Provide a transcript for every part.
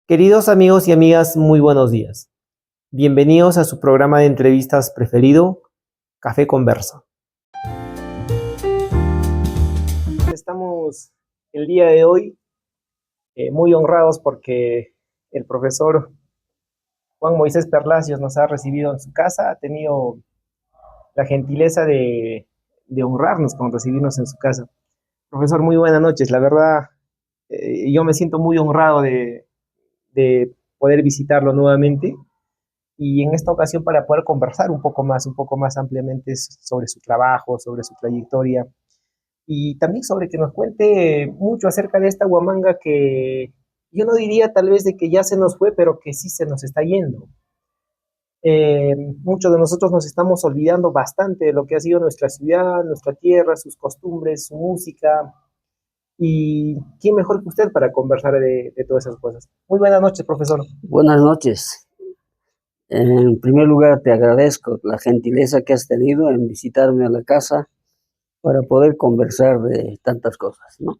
Queridos amigos y amigas, muy buenos días. Bienvenidos a su programa de entrevistas preferido, Café Conversa. Estamos el día de hoy muy honrados porque el profesor Juan Moisés Perlacios nos ha recibido en su casa, ha tenido la gentileza de honrarnos con recibirnos en su casa. Profesor, muy buenas noches. La verdad, yo me siento muy honrado de poder visitarlo nuevamente y en esta ocasión para poder conversar un poco más ampliamente sobre su trabajo, sobre su trayectoria y también sobre que nos cuente mucho acerca de esta Huamanga que yo no diría tal vez de que ya se nos fue, pero que sí se nos está yendo. Muchos de nosotros nos estamos olvidando bastante de lo que ha sido nuestra ciudad, nuestra tierra, sus costumbres, su música. Y quién mejor que usted para conversar de todas esas cosas. Muy buenas noches, profesor. Buenas noches. En primer lugar, te agradezco la gentileza que has tenido en visitarme a la casa para poder conversar de tantas cosas, ¿no?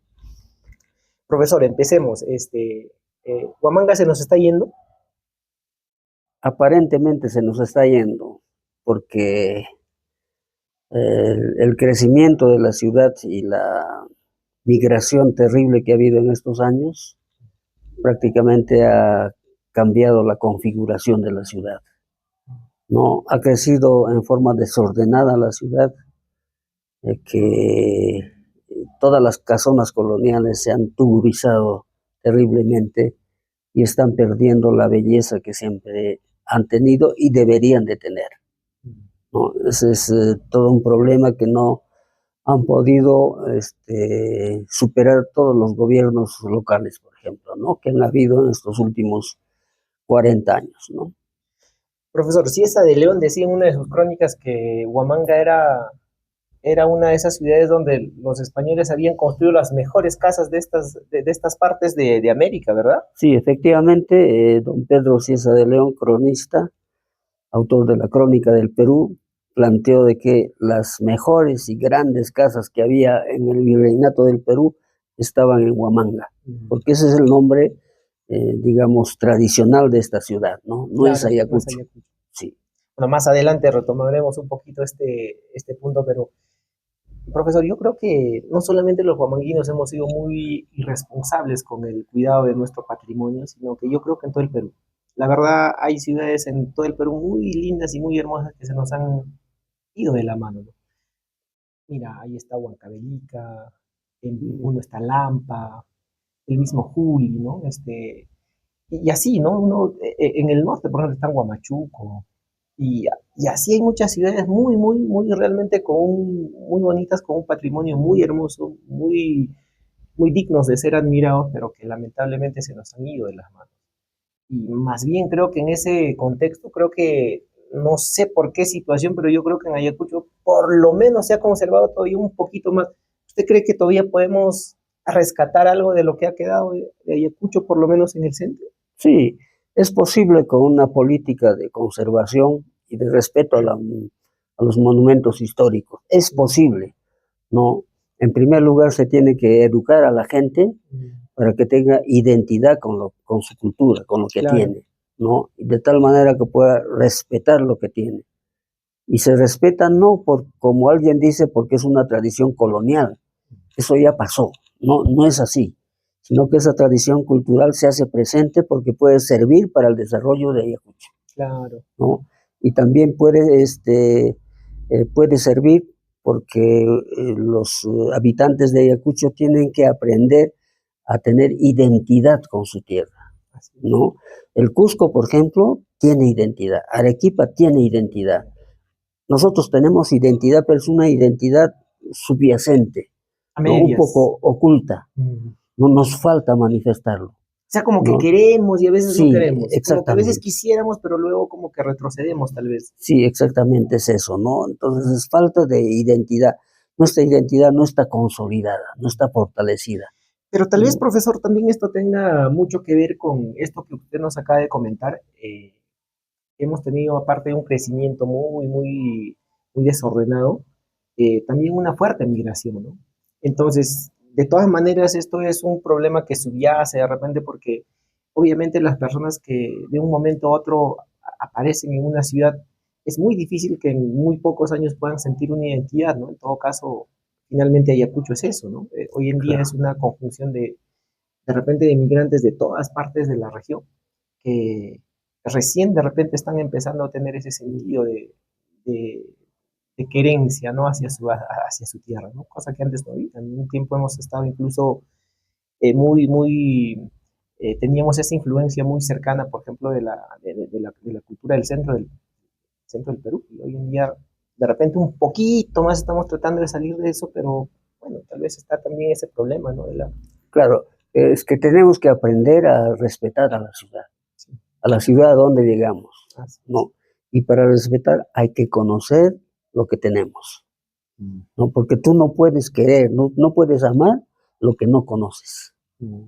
Profesor, empecemos. Huamanga se nos está yendo. Aparentemente se nos está yendo porque el crecimiento de la ciudad y la migración terrible que ha habido en estos años prácticamente ha cambiado la configuración de la ciudad. No, ha crecido en forma desordenada la ciudad, que todas las casonas coloniales se han tuburizado terriblemente y están perdiendo la belleza que siempre han tenido y deberían de tener, ¿no? Ese es todo un problema que no han podido superar todos los gobiernos locales, por ejemplo, ¿no? Que han habido en estos últimos 40 años, ¿no? Profesor, Ciesa de León decía en una de sus crónicas que Huamanga era una de esas ciudades donde los españoles habían construido las mejores casas de estas partes de América, ¿verdad? Sí, efectivamente, don Pedro Ciesa de León, cronista, autor de la Crónica del Perú, planteó de que las mejores y grandes casas que había en el virreinato del Perú estaban en Huamanga, porque ese es el nombre, digamos, tradicional de esta ciudad, ¿no? No Claro, es no es Ayacucho. Ayacucho. Sí. Bueno, más adelante retomaremos un poquito este punto, pero profesor, yo creo que no solamente los huamanguinos hemos sido muy irresponsables con el cuidado de nuestro patrimonio, sino que yo creo que en todo el Perú. La verdad, hay ciudades en todo el Perú muy lindas y muy hermosas que se nos han ido de la mano, ¿no? Mira, ahí está Huancavelica, uno está Lampa, el mismo Juli, ¿no? Y así, ¿no? En el norte, por ejemplo, está Huamachuco, y así hay muchas ciudades muy realmente muy bonitas, con un patrimonio muy hermoso, muy dignos de ser admirados, pero que lamentablemente se nos han ido de las manos. Y más bien creo que en ese contexto, creo que no sé por qué situación, pero yo creo que en Ayacucho por lo menos se ha conservado todavía un poquito más. ¿Usted cree que todavía podemos rescatar algo de lo que ha quedado de Ayacucho, por lo menos en el centro? Sí, es posible con una política de conservación y de respeto a los monumentos históricos. Es posible, ¿no? En primer lugar, se tiene que educar a la gente para que tenga identidad con su cultura, con lo que Claro. tiene, ¿no? Y de tal manera que pueda respetar lo que tiene. Y se respeta no por, como alguien dice, porque es una tradición colonial. Eso ya pasó. No, no es así, sino que esa tradición cultural se hace presente porque puede servir para el desarrollo de Ayacucho, Claro. ¿no? Y también puede servir porque los habitantes de Ayacucho tienen que aprender a tener identidad con su tierra, ¿no? El Cusco, por ejemplo, tiene identidad, Arequipa tiene identidad. Nosotros tenemos identidad, pero es una identidad subyacente, A ¿no? Un medias. poco oculta. No nos falta manifestarlo. O sea, como que ¿No? queremos y a veces no Sí, queremos. Como que a veces exactamente. quisiéramos, pero luego como que retrocedemos tal vez. Sí, exactamente es eso, ¿no? Entonces es falta de identidad. Nuestra identidad no está consolidada, no está fortalecida, Pero tal vez, ¿no? profesor, también esto tenga mucho que ver con esto que usted nos acaba de comentar. Hemos tenido, aparte de un crecimiento muy desordenado, también una fuerte migración, ¿no? Entonces, de todas maneras, esto es un problema que subyace de repente porque obviamente las personas que de un momento a otro aparecen en una ciudad, es muy difícil que en muy pocos años puedan sentir una identidad, ¿no? En todo caso, finalmente Ayacucho es eso, ¿no? Hoy en día Claro. es una conjunción de repente de migrantes de todas partes de la región que recién de repente están empezando a tener ese sentido de, de querencia, ¿no? Hacia su tierra, ¿no? Cosa que antes no había. En un tiempo hemos estado incluso muy, teníamos esa influencia muy cercana, por ejemplo, de la cultura del centro del Perú. Y hoy en día, de repente, un poquito más estamos tratando de salir de eso, pero bueno, tal vez está también ese problema, ¿no? Claro, es que tenemos que aprender a respetar Sí, a la ciudad a donde llegamos, así es. ¿no? Y para respetar hay que conocer lo que tenemos, ¿no? Porque tú no puedes querer, no puedes amar lo que no conoces.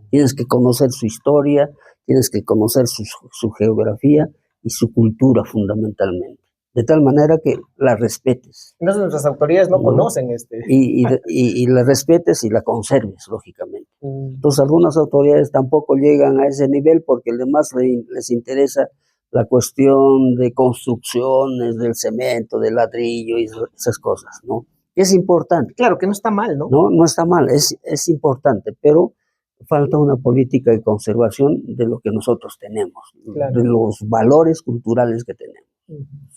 Tienes que conocer su historia, tienes que conocer su geografía y su cultura fundamentalmente, de tal manera que la respetes, Entonces nuestras autoridades no ¿no? conocen este. Y la respetes y la conserves, lógicamente. Mm, Entonces, algunas autoridades tampoco llegan a ese nivel porque además les interesa la cuestión de construcciones, del cemento, del ladrillo y esas cosas, ¿no? Es importante, claro que no está mal, ¿no? ¿no? No está mal, es importante, pero falta una política de conservación de lo que nosotros tenemos, Claro. de los valores culturales que tenemos.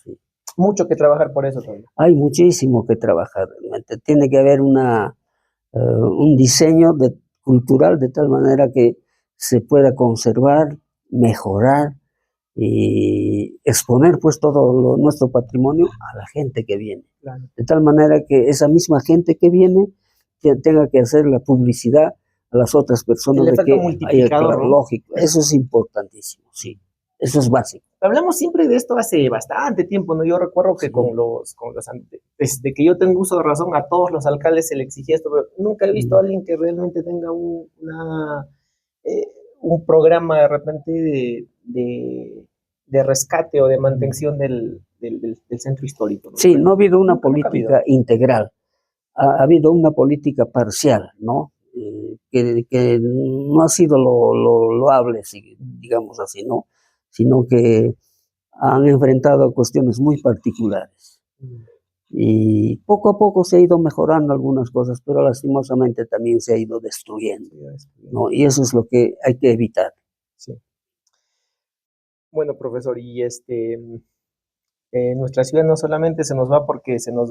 Sí. Mucho que trabajar por eso todavía. Hay muchísimo que trabajar, realmente. Tiene que haber un diseño cultural de tal manera que se pueda conservar, mejorar y exponer pues todo nuestro patrimonio a la gente que viene. Claro. De tal manera que esa misma gente que viene tenga que hacer la publicidad a las otras personas El de efecto que hay, multiplicador, claro, ¿no? lógico, eso es importantísimo, sí, eso es básico. Hablamos siempre de esto hace bastante tiempo, ¿no? Yo recuerdo que Sí. desde que yo tengo uso de razón, a todos los alcaldes se les exigía esto, pero nunca he visto a alguien que realmente tenga eh, un programa de repente de rescate o de mantención del centro histórico, ¿no? Sí, no ha habido una Nunca ha habido. política integral, ha habido una política parcial, ¿no? Que no ha sido lo loable, digamos así, ¿no? Sino que han enfrentado cuestiones muy particulares. Y poco a poco se ha ido mejorando algunas cosas, pero lastimosamente también se ha ido destruyendo, ¿no? Y eso es lo que hay que evitar. Sí. Bueno, profesor, y nuestra ciudad no solamente se nos va porque se nos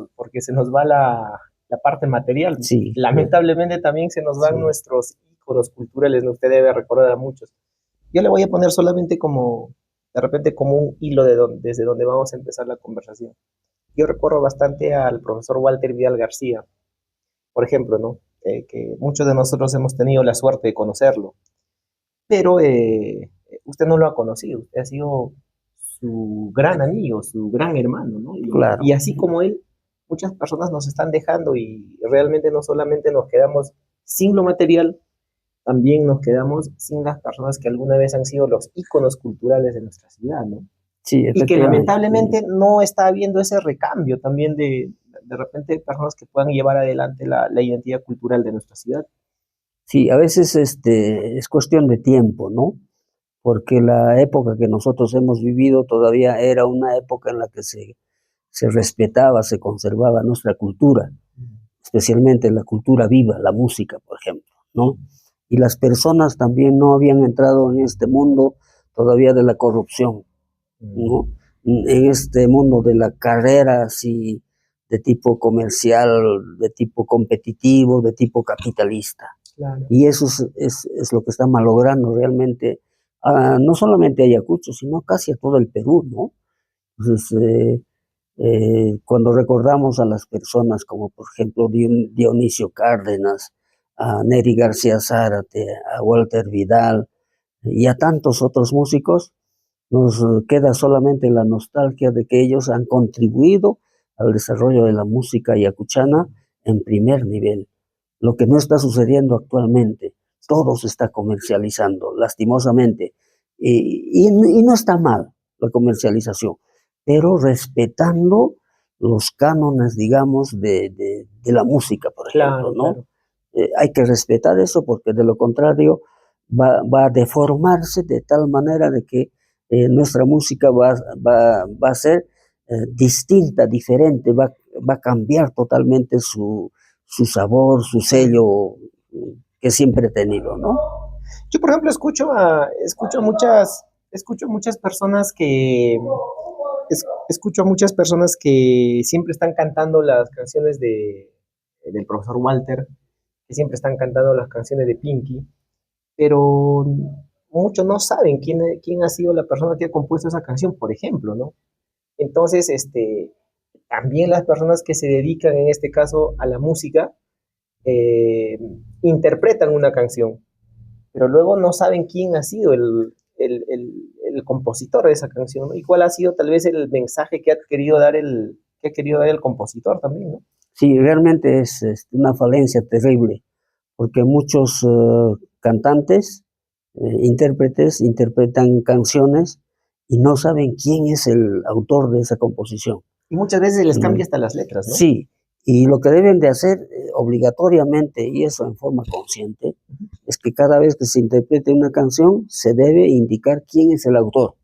va la parte material, Sí, lamentablemente también se nos van sí. nuestros íconos culturales, ¿no? Usted debe recordar a muchos. Yo le voy a poner solamente como, de repente, como un hilo desde donde vamos a empezar la conversación. Yo recuerdo bastante al profesor Walter Vidal García, por ejemplo, ¿no? Que muchos de nosotros hemos tenido la suerte de conocerlo, pero usted no lo ha conocido, usted ha sido su gran amigo, su gran hermano, ¿no? Claro. Y así como él, muchas personas nos están dejando y realmente no solamente nos quedamos sin lo material, también nos quedamos sin las personas que alguna vez han sido los íconos culturales de nuestra ciudad, ¿no? Sí, Y que efectivamente. lamentablemente no está habiendo ese recambio también de repente personas que puedan llevar adelante la identidad cultural de nuestra ciudad. Sí, a veces es cuestión de tiempo, ¿no? Porque la época que nosotros hemos vivido todavía era una época en la que se respetaba, se conservaba nuestra cultura, especialmente la cultura viva, la música, por ejemplo, ¿no? Y las personas también no habían entrado en este mundo todavía de la corrupción, ¿no? En este mundo de la carrera así de tipo comercial, de tipo competitivo, de tipo capitalista. Claro. Y eso es lo que está malogrando realmente, no solamente a Ayacucho, sino casi a todo el Perú, ¿no? Entonces, cuando recordamos a las personas como por ejemplo Dionisio Cárdenas, a Neri García Zárate, a Walter Vidal y a tantos otros músicos, nos queda solamente la nostalgia de que ellos han contribuido al desarrollo de la música ayacuchana en primer nivel. Lo que no está sucediendo actualmente, todo se está comercializando, lastimosamente, y no está mal la comercialización, pero respetando los cánones, digamos, de la música, por ejemplo, Claro, ¿no? claro. Hay que respetar eso porque de lo contrario va a deformarse de tal manera de que nuestra música va a ser distinta, diferente, va a cambiar totalmente su sabor, su sello que siempre he tenido, ¿no? Yo, por ejemplo, escucho muchas personas escucho a muchas personas que siempre están cantando las canciones del profesor Walter, que siempre están cantando las canciones de Pinky, pero muchos no saben quién ha sido la persona que ha compuesto esa canción, por ejemplo, ¿no? Entonces, también las personas que se dedican, en este caso, a la música, eh, interpretan una canción, pero luego no saben quién ha sido el compositor de esa canción, ¿no? Y cuál ha sido tal vez el mensaje que ha querido dar el compositor también, ¿no? Sí, realmente es una falencia terrible, porque muchos cantantes, intérpretes, interpretan canciones y no saben quién es el autor de esa composición. Y muchas veces les cambia hasta las letras, ¿no? Sí, y lo que deben de hacer obligatoriamente, y eso en forma consciente, es que cada vez que se interprete una canción, se debe indicar quién es el autor.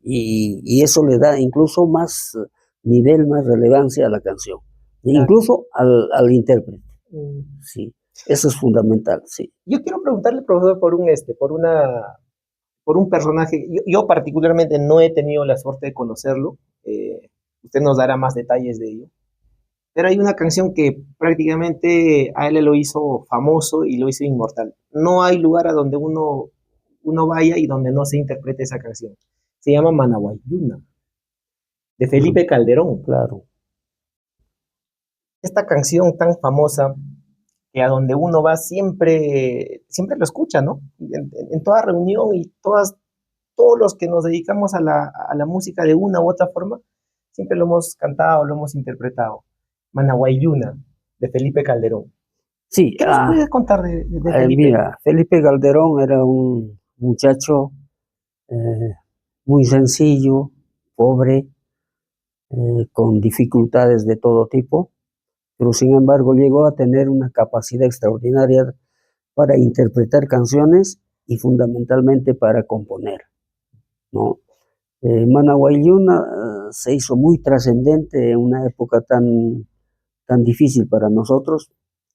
Y eso le da incluso más nivel, más relevancia a la canción, claro. Incluso al intérprete. Sí, eso es fundamental, sí. Yo quiero preguntarle, profesor, por un personaje. Yo particularmente no he tenido la suerte de conocerlo. Usted nos dará más detalles de ello. Pero hay una canción que prácticamente a él lo hizo famoso y lo hizo inmortal. No hay lugar a donde uno vaya y donde no se interprete esa canción. Se llama Manahuayuna, de Felipe Calderón. Claro. Esta canción tan famosa que a donde uno va siempre lo escucha, ¿no? En toda reunión y todos los que nos dedicamos a la música de una u otra forma, siempre lo hemos cantado, lo hemos interpretado. Manahuayuna, de Felipe Calderón. Sí. ¿Qué nos puedes contar de Felipe? Mira, Felipe Calderón era un muchacho muy sencillo, pobre, con dificultades de todo tipo, pero sin embargo llegó a tener una capacidad extraordinaria para interpretar canciones y fundamentalmente para componer, ¿no? Manahuayuna se hizo muy trascendente en una época tan difícil para nosotros,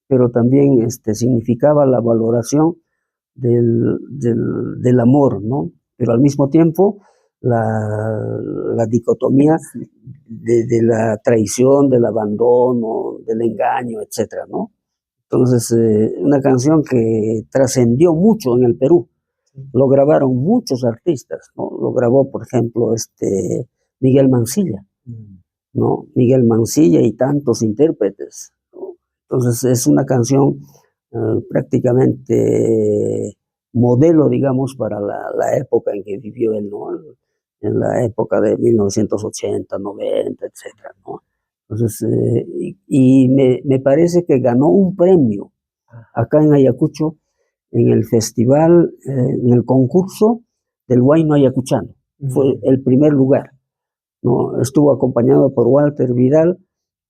pero también significaba la valoración del amor, ¿no? Pero al mismo tiempo la dicotomía de la traición, del abandono, del engaño, etcétera, ¿no? Entonces, una canción que trascendió mucho en el Perú. Lo grabaron muchos artistas, ¿no? Lo grabó, por ejemplo, Miguel Mansilla, ¿no? Miguel Mansilla y tantos intérpretes, ¿no? Entonces, es una canción prácticamente modelo, digamos, para la época en que vivió él, ¿no? En la época de 1980, 90, etcétera, ¿no? Entonces, y me parece que ganó un premio acá en Ayacucho, en el festival, en el concurso del Huayno Ayacuchano. Fue el primer lugar, ¿no? Estuvo acompañado por Walter Vidal,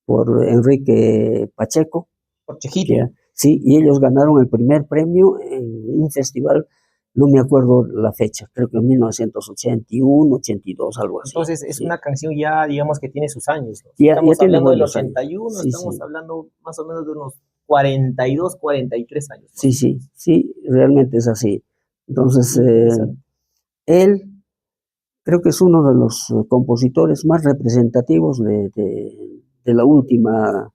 por Enrique Pacheco. Por Chejito. Sí, y ellos ganaron el primer premio en un festival, no me acuerdo la fecha, creo que en 1981, 82, algo así. Entonces es una canción ya, digamos, que tiene sus años, ¿no? Ya Estamos hablando del años. 81, sí, estamos hablando más o menos de unos 42, 43 años. Sí, realmente es así. Entonces, él creo que es uno de los compositores más representativos de la última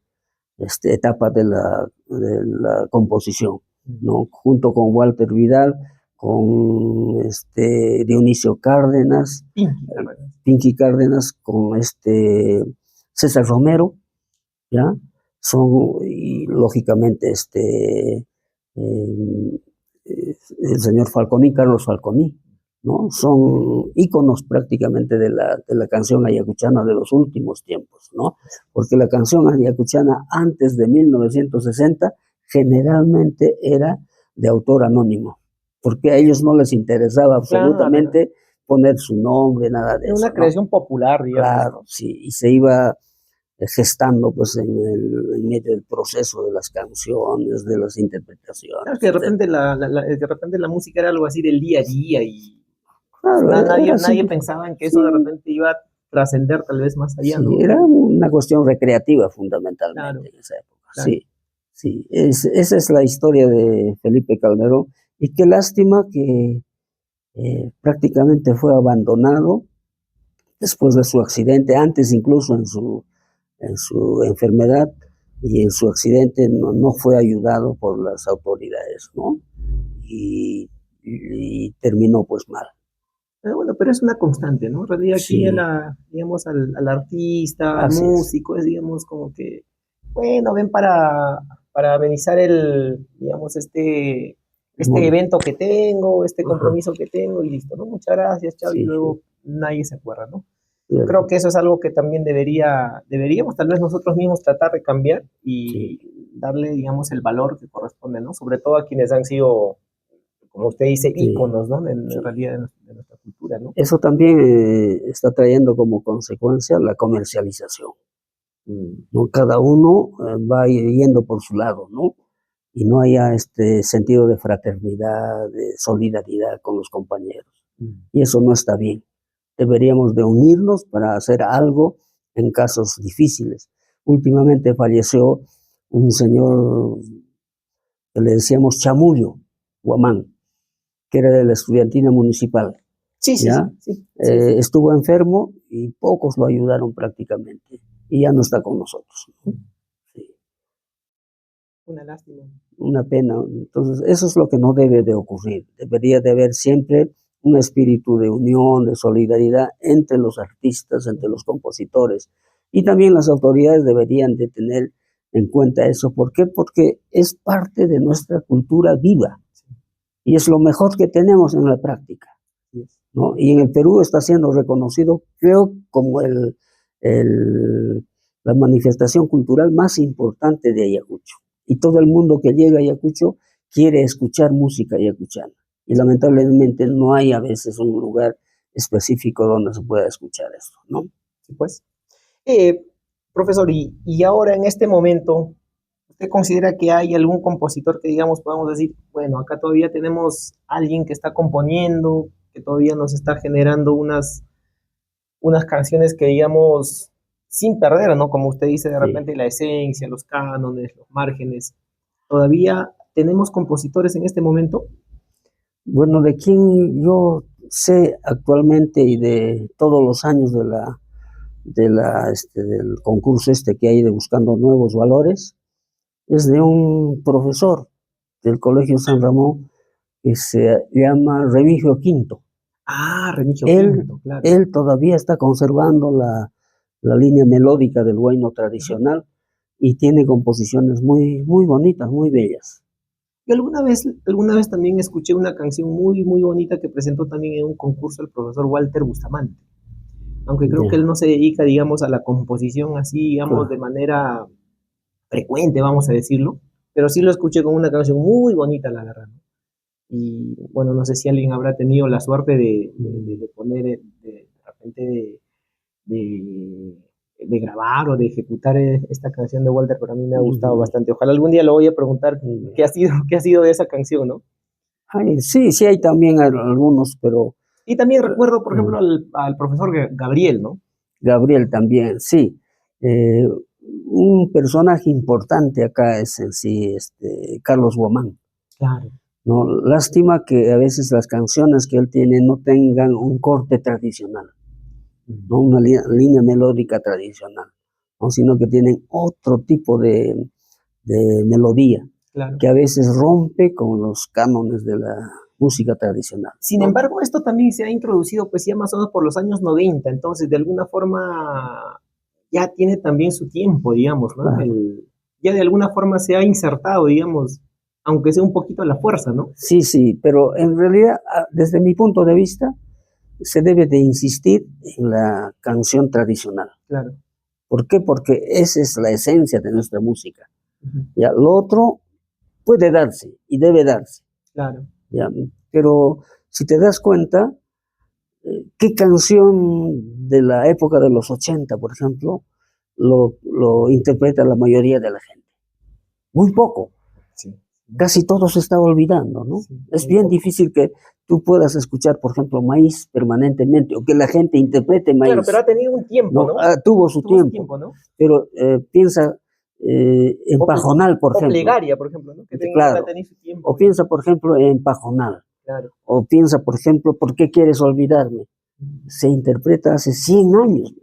etapa de la composición, ¿no? Junto con Walter Vidal, con Dionisio Cárdenas, Pinky Cárdenas, con César Romero, ¿ya? Y lógicamente el señor Falconi, Carlos Falconi, ¿no? Son íconos prácticamente de la canción ayacuchana de los últimos tiempos, ¿no? Porque la canción ayacuchana antes de 1960 generalmente era de autor anónimo, porque a ellos no les interesaba absolutamente poner su nombre, nada de eso. Una creación popular, digamos. Claro, sí, y se iba gestando pues en medio del proceso de las canciones, de las interpretaciones. Claro, que de repente de repente la música era algo así del día a día y Claro, nadie pensaba en que eso de sí, repente iba a trascender tal vez más allá, sí, ¿no? era una cuestión recreativa Claro, fundamentalmente en esa época. claro. Sí, sí, esa es la historia de Felipe Calderón y qué lástima que prácticamente fue abandonado después de su accidente, antes incluso en su enfermedad y en su accidente no fue ayudado por las autoridades, ¿no? Y terminó pues mal. Pero bueno, pero es una constante, ¿no? En realidad aquí Sí, digamos, al artista, al así es. músico, es digamos como que, bueno, ven para amenizar digamos, este Bueno, evento que tengo, este ajá, compromiso que tengo y listo, ¿no? Muchas gracias, chao, y sí, sí, luego nadie se acuerda, ¿no? Yo creo cierto, que eso es algo que también deberíamos tal vez nosotros mismos tratar de cambiar sí, y darle, digamos, el valor que corresponde, ¿no? Sobre todo a quienes han sido, como usted dice, sí, íconos, ¿no? En sí. realidad de nuestra cultura, ¿no? Eso también está trayendo como consecuencia la comercialización, ¿no? Cada uno va yendo por su lado, ¿no? Y no haya este sentido de fraternidad, de solidaridad con los compañeros. Y eso no está bien. Deberíamos de unirnos para hacer algo en casos difíciles. Últimamente falleció un señor que le decíamos Chamullo, Guamán, que era de la estudiantina municipal, Sí, sí, ¿ya? sí, sí, sí, sí. Estuvo enfermo y pocos lo ayudaron prácticamente y ya no está con nosotros, ¿no? Sí, Una lástima. una pena. Entonces, eso es lo que no debe de ocurrir. Debería de haber siempre un espíritu de unión, de solidaridad entre los artistas, entre los compositores. Y también las autoridades deberían de tener en cuenta eso. ¿Por qué? Porque es parte de nuestra cultura viva y es lo mejor que tenemos en la práctica, ¿no? Y en el Perú está siendo reconocido, creo, como el, la manifestación cultural más importante de Ayacucho. Y todo el mundo que llega a Ayacucho quiere escuchar música ayacuchana. Y lamentablemente no hay a veces un lugar específico donde se pueda escuchar esto, ¿no? Sí, pues. Eh, Profesor, y ahora en este momento, ¿usted considera que hay algún compositor que, digamos, podamos decir, bueno, acá todavía tenemos alguien que está componiendo, que todavía nos está generando unas canciones que, digamos, sin perder, ¿no? Como usted dice, de Sí. repente la esencia, los cánones, los márgenes. ¿Todavía tenemos compositores en este momento? Bueno, de quien yo sé actualmente y de todos los años del concurso este que hay de Buscando Nuevos Valores, es de un profesor del Colegio San Ramón que se llama Remigio Quinto. Ah, Remigio Él, Quinto, claro. él todavía está conservando la línea melódica del huayno tradicional y tiene composiciones muy, muy bonitas, muy bellas. Yo alguna vez también escuché una canción muy, muy bonita que presentó también en un concurso el profesor Walter Bustamante, aunque creo que él Ya, no se dedica, digamos, a la composición así, digamos, de claro. manera frecuente, vamos a decirlo, pero sí lo escuché con una canción muy bonita, la verdad, ¿no? Y bueno, no sé si alguien habrá tenido la suerte de poner, de repente, de grabar o de ejecutar esta canción de Walter, pero a mí me ha gustado Ujú. bastante. Ojalá algún día lo voy a preguntar qué ha sido de esa canción, ¿no? Ay, sí, sí hay también algunos, pero Y también recuerdo, por ejemplo, uh, al profesor Gabriel, ¿no? Gabriel también, sí. Eh, un personaje importante acá es en sí Carlos Guamán, Claro. ¿no? Lástima que a veces las canciones que él tiene no tengan un corte tradicional, no una línea melódica tradicional, ¿no? Sino que tienen otro tipo de melodía Claro. que a veces rompe con los cánones de la música tradicional, Sin ¿no? embargo, esto también se ha introducido pues ya más o menos por los años 90, entonces de alguna forma ya tiene también su tiempo, digamos, ¿no? Claro. Ya de alguna forma se ha insertado, digamos, aunque sea un poquito a la fuerza, ¿no? Sí, sí, pero en realidad, desde mi punto de vista, se debe de insistir en la canción tradicional. Claro. ¿Por qué? Porque esa es la esencia de nuestra música. Ujú. ¿Ya? Lo otro puede darse y debe darse. Claro. ¿Ya? Pero si te das cuenta, ¿qué canción de la época de los 80, por ejemplo, lo interpreta la mayoría de la gente. Muy poco. Sí. Casi todo se está olvidando, ¿no? Sí, es bien poco. difícil que tú puedas escuchar, por ejemplo, Maíz permanentemente, o que la gente interprete Maíz. Claro, pero ha tenido un tiempo, ¿no? Tuvo su tiempo, ¿no? Pero piensa en Pajonal, por o ejemplo. Plegaria, por ejemplo, ¿no? Claro. Su tiempo, O piensa, por ejemplo, en Pajonal. Claro. O piensa, por ejemplo, ¿por qué quieres olvidarme? Se interpreta hace 100 años.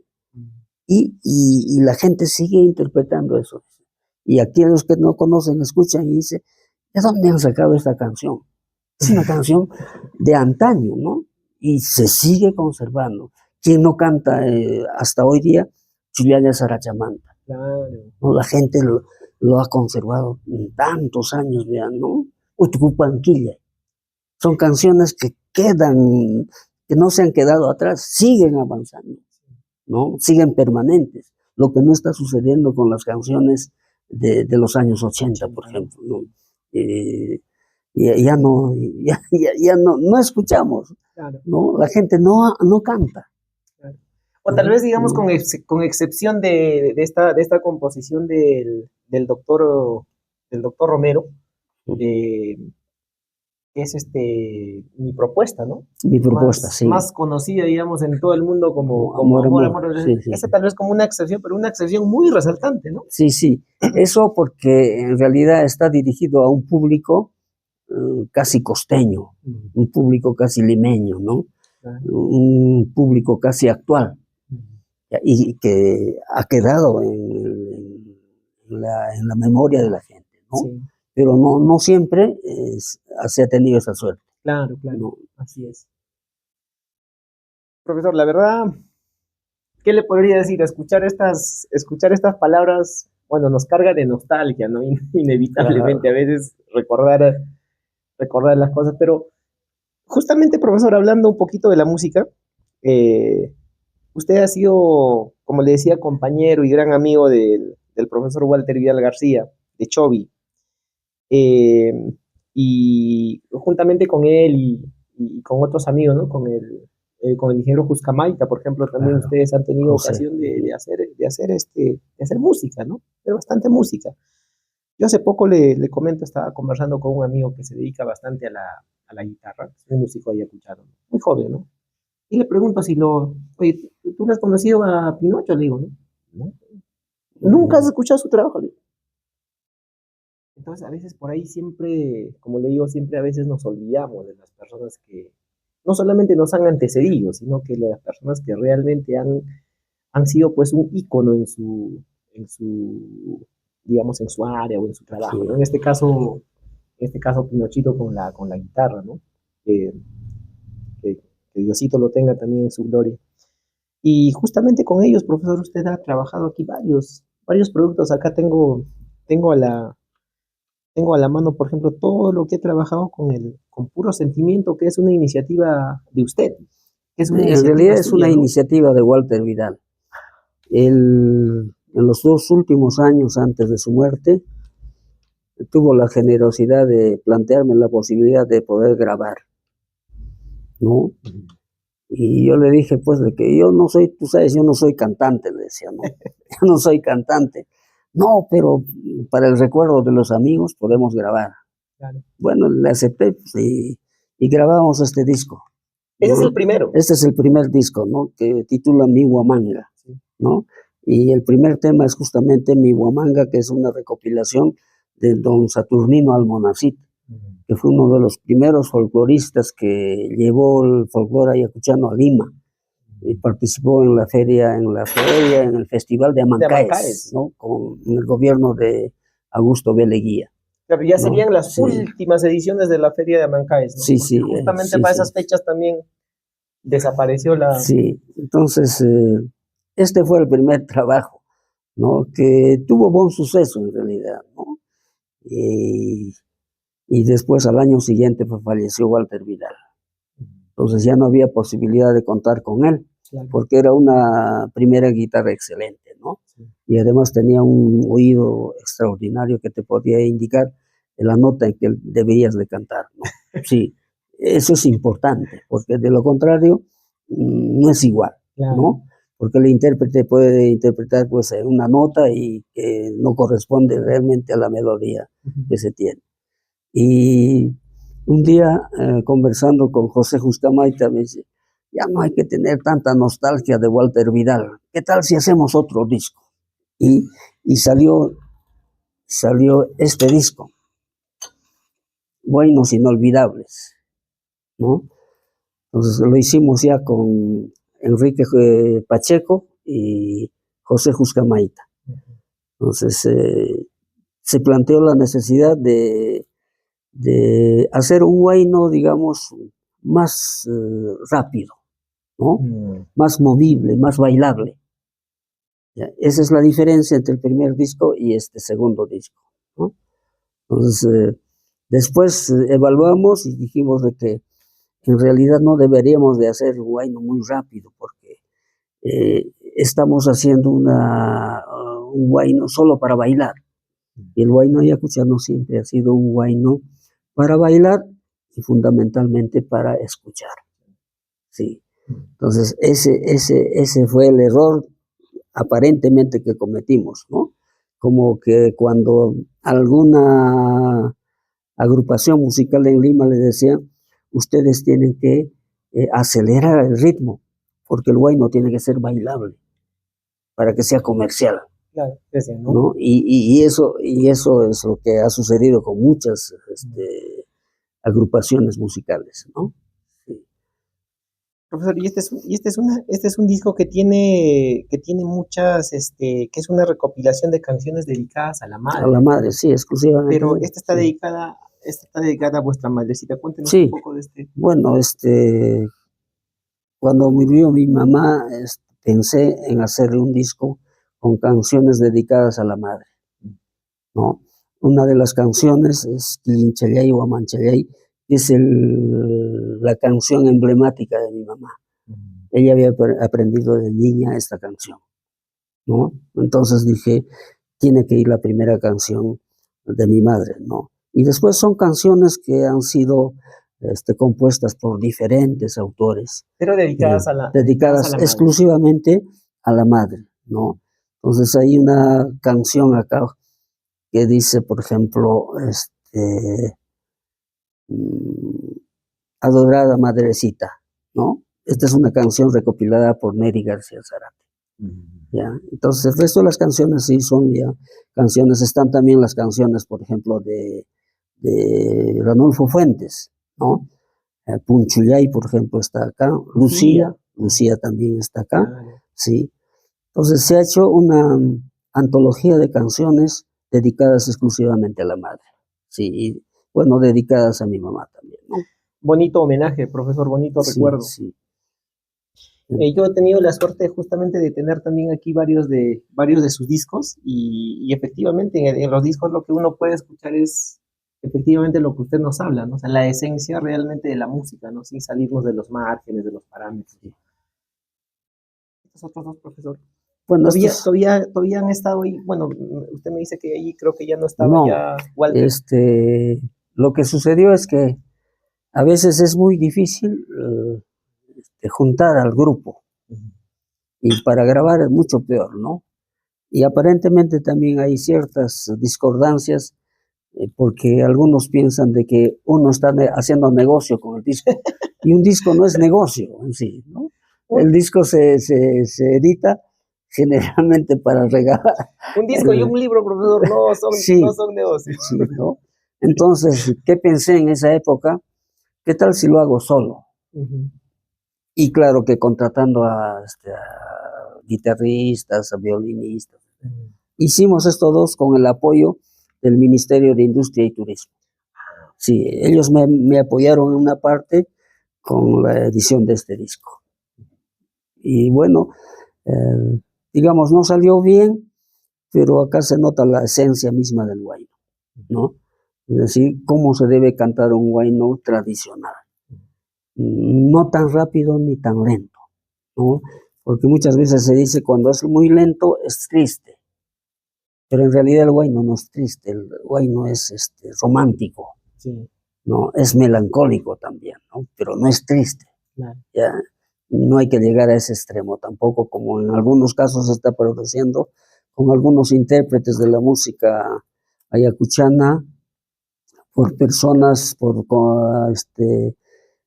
Y la gente sigue interpretando eso. Y aquí los que no conocen escuchan y dicen, ¿de dónde han sacado esta canción? Es una canción de antaño, ¿no? Y se sigue conservando. ¿Quién no canta hasta hoy día? Juliana Sarachamanta. Claro. ¿No? La gente lo ha conservado tantos años, vean, ¿no? Utucupanquilla. Son canciones que quedan, que no se han quedado atrás, siguen avanzando, ¿no? Siguen permanentes. Lo que no está sucediendo con las canciones de los años 80, por ejemplo, ¿no? Ya no escuchamos, claro. ¿no? La gente no canta. Claro. O tal vez, digamos, con excepción de esta composición del doctor Romero, que es mi propuesta, ¿no? Mi propuesta, sí. Más conocida, digamos, en todo el mundo como Amor. Sí, esa tal vez como una excepción, pero una excepción muy resaltante, ¿no? Sí, sí. Eso porque en realidad está dirigido a un público casi costeño, un público casi limeño, ¿no? Un público casi actual, y que ha quedado en la memoria de la gente, ¿no? Sí. Pero no siempre se ha tenido esa suerte. Claro, ¿no? Así es. Profesor, la verdad, ¿qué le podría decir? Escuchar estas palabras, bueno, nos carga de nostalgia, ¿no? Inevitablemente, a veces recordar las cosas, pero justamente, profesor, hablando un poquito de la música, usted ha sido, como le decía, compañero y gran amigo del profesor Walter Vidal García, de Chovy, y juntamente con él y con otros amigos, ¿no? Con el ingeniero Juscamaita, por ejemplo, también ustedes han tenido ocasión de hacer música, ¿no? De bastante música. Yo hace poco le comento, estaba conversando con un amigo que se dedica bastante a la guitarra, es un músico ayacuchano, muy joven, ¿no? Y le pregunto oye, ¿tú le has conocido a Pinocho? Le digo, ¿no? ¿Nunca has escuchado su trabajo? Le digo. Entonces, a veces por ahí siempre, como le digo, siempre a veces nos olvidamos de las personas que no solamente nos han antecedido, sino que las personas que realmente han sido pues un ícono en su, digamos, en su área o en su trabajo, ¿no? En este caso Pinochito con la guitarra, ¿no? Que Diosito lo tenga también en su gloria. Y justamente con ellos, profesor, usted ha trabajado aquí varios productos. Acá tengo a la mano, por ejemplo, todo lo que he trabajado con Puro Sentimiento, que es una iniciativa de usted. En realidad es una iniciativa de Walter Vidal. En los 2 últimos años antes de su muerte, tuvo la generosidad de plantearme la posibilidad de poder grabar, ¿no? Y yo le dije, pues, de que yo no soy, tú sabes, yo no soy cantante, le decía, ¿no? Yo no soy cantante. No, pero para el recuerdo de los amigos podemos grabar. Claro. Bueno, le acepté, pues, y grabamos este disco. Ese es el primero. Este es el primer disco, ¿no? Que titula Mi Huamanga, ¿no? Y el primer tema es justamente Mi Huamanga, que es una recopilación de don Saturnino Almonacid, que fue uno de los primeros folcloristas que llevó el folclore ayacuchano a Lima y participó en la feria, en el Festival de Amancaes, ¿no? Con el gobierno de Augusto B. Leguía. Pero ya serían las últimas ediciones de la feria de Amancaes, ¿no? Sí, porque justamente para esas fechas también desapareció la... Sí, entonces este fue el primer trabajo, ¿no? Que tuvo buen suceso en realidad, ¿no? Y después al año siguiente pues, falleció Walter Vidal. Entonces ya no había posibilidad de contar con él, porque era una primera guitarra excelente, ¿no? Y además tenía un oído extraordinario que te podía indicar la nota en que deberías de cantar, ¿no? Sí, eso es importante, porque de lo contrario no es igual, ¿no? porque el intérprete puede interpretar pues una nota y que no corresponde realmente a la melodía que se tiene. Y un día conversando con José Justamaita me dice, ya no hay que tener tanta nostalgia de Walter Vidal, ¿qué tal si hacemos otro disco? Y salió este disco, Huaynos Inolvidables, ¿no? Entonces lo hicimos ya con Enrique Pacheco y José Justamaita. Entonces se planteó la necesidad de hacer un huayno, digamos, más rápido, ¿no? Más movible, más bailable. ¿Ya? Esa es la diferencia entre el primer disco y este segundo disco, ¿no? Entonces, después evaluamos y dijimos de que en realidad no deberíamos de hacer un huayno muy rápido, porque estamos haciendo un huayno solo para bailar. Y el huayno ayacuchano siempre ha sido un huayno para bailar y fundamentalmente para escuchar. Sí. Entonces, ese fue el error aparentemente que cometimos, ¿no? Como que cuando alguna agrupación musical en Lima le decía, ustedes tienen que acelerar el ritmo, porque el huayno tiene que ser bailable para que sea comercial. Claro, decía, ¿no? ¿No? Y eso es lo que ha sucedido con muchas agrupaciones musicales, ¿no? Sí. Profesor, y este es un disco que tiene muchas, que es una recopilación de canciones dedicadas a la madre. A la madre, sí, exclusivamente. Pero esta está sí. dedicada a vuestra madrecita. Cuéntenos Sí. un poco de este. Bueno, cuando murió mi mamá, pensé en hacerle un disco con canciones dedicadas a la madre, ¿no? Una de las canciones es Quilinchallay o Amanchallay, que es la canción emblemática de mi mamá. Ella había aprendido de niña esta canción, ¿no? Entonces dije, tiene que ir la primera canción de mi madre, ¿no? Y después son canciones que han sido compuestas por diferentes autores. Pero dedicadas dedicadas a la exclusivamente a la madre, ¿no? Entonces hay una canción acá que dice, por ejemplo, Adorada Madrecita, ¿no? Esta es una canción recopilada por Neri García Zárate. ¿Ya? Entonces el resto de las canciones sí son ya canciones, están también las canciones, por ejemplo, de Ranulfo Fuentes, ¿no? Punchuyay, por ejemplo, está acá, Lucía también está acá, sí. Entonces se ha hecho una antología de canciones dedicadas exclusivamente a la madre, sí, y bueno, dedicadas a mi mamá también, ¿no? Bonito homenaje, profesor, bonito recuerdo. Sí. Yo he tenido la suerte justamente de tener también aquí varios de sus discos y efectivamente en los discos lo que uno puede escuchar es efectivamente lo que usted nos habla, ¿no? O sea, la esencia realmente de la música, ¿no? Sin salirnos de los márgenes, de los parámetros. Estos otros dos, profesor. Bueno, todavía han estado ahí. Bueno, usted me dice que ahí creo que ya no estaba no, ya Walter. Lo que sucedió es que a veces es muy difícil juntar al grupo y para grabar es mucho peor, ¿no? Y aparentemente también hay ciertas discordancias porque algunos piensan de que uno está haciendo negocio con el disco y un disco no es negocio en sí, ¿no? El disco se edita generalmente para regalar. Un disco y un libro, profesor, no son negocios. Sí, ¿no? Entonces, ¿qué pensé en esa época? ¿Qué tal si lo hago solo? Y claro que contratando a guitarristas, a violinistas. Hicimos estos dos con el apoyo del Ministerio de Industria y Turismo. Sí, ellos me apoyaron en una parte con la edición de este disco. Y bueno, digamos, no salió bien, pero acá se nota la esencia misma del huayno, ¿no? Es decir, cómo se debe cantar un huayno tradicional. No tan rápido ni tan lento, ¿no? Porque muchas veces se dice cuando es muy lento es triste, pero en realidad el huayno no es triste, el huayno es romántico, sí. ¿no? Es melancólico también, ¿no? Pero no es triste, claro. ¿ya? no hay que llegar a ese extremo tampoco, como en algunos casos se está produciendo con algunos intérpretes de la música ayacuchana, por personas,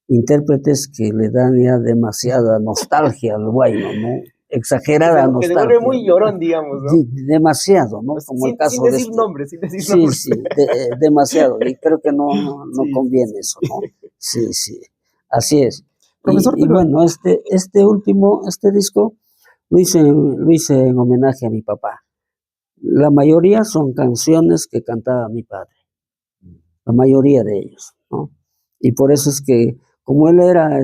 intérpretes que le dan ya demasiada nostalgia al guayno, ¿no? Exagerada Que se vuelve nostalgia. muy llorón, digamos, ¿no? Demasiado, ¿no? Pues Como el sin caso de decir nombres, sin decir Sí, nombres. sí, demasiado. Y creo que no Sí, conviene eso, ¿no? Sí, sí, así es. profesor, Y pero bueno, este disco lo hice en homenaje a mi papá. La mayoría son canciones que cantaba mi padre, la mayoría de ellos, ¿no? Y por eso es que, como él era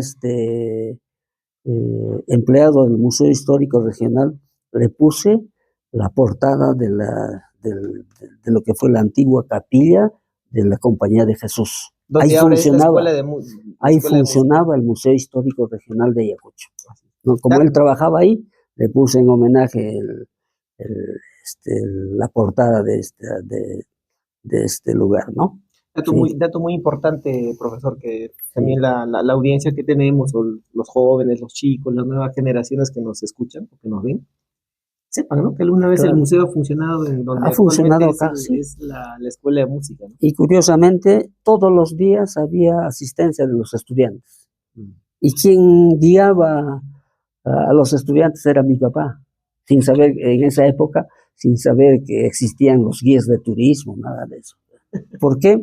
empleado del Museo Histórico Regional, le puse la portada de lo que fue la antigua capilla de la Compañía de Jesús. donde ahora es la Ahí escuela de música. funcionaba el Museo Histórico Regional de Ayacucho, ¿no? Como Da- él trabajaba ahí, le puse en homenaje el- la portada de este lugar, ¿no? Sí, dato muy importante, profesor, que sí, también la audiencia que tenemos, o los jóvenes, los chicos, las nuevas generaciones que nos escuchan o que nos ven, sepan, ¿no? Que alguna vez el claro. museo ha funcionado en donde Ha actualmente funcionado es, acá, sí. es la escuela de música, ¿no? Y curiosamente, todos los días había asistencia de los estudiantes. Mm. Y quien guiaba a los estudiantes era mi papá, sin saber, en esa época, sin saber que existían los guías de turismo, nada de eso. ¿Por qué?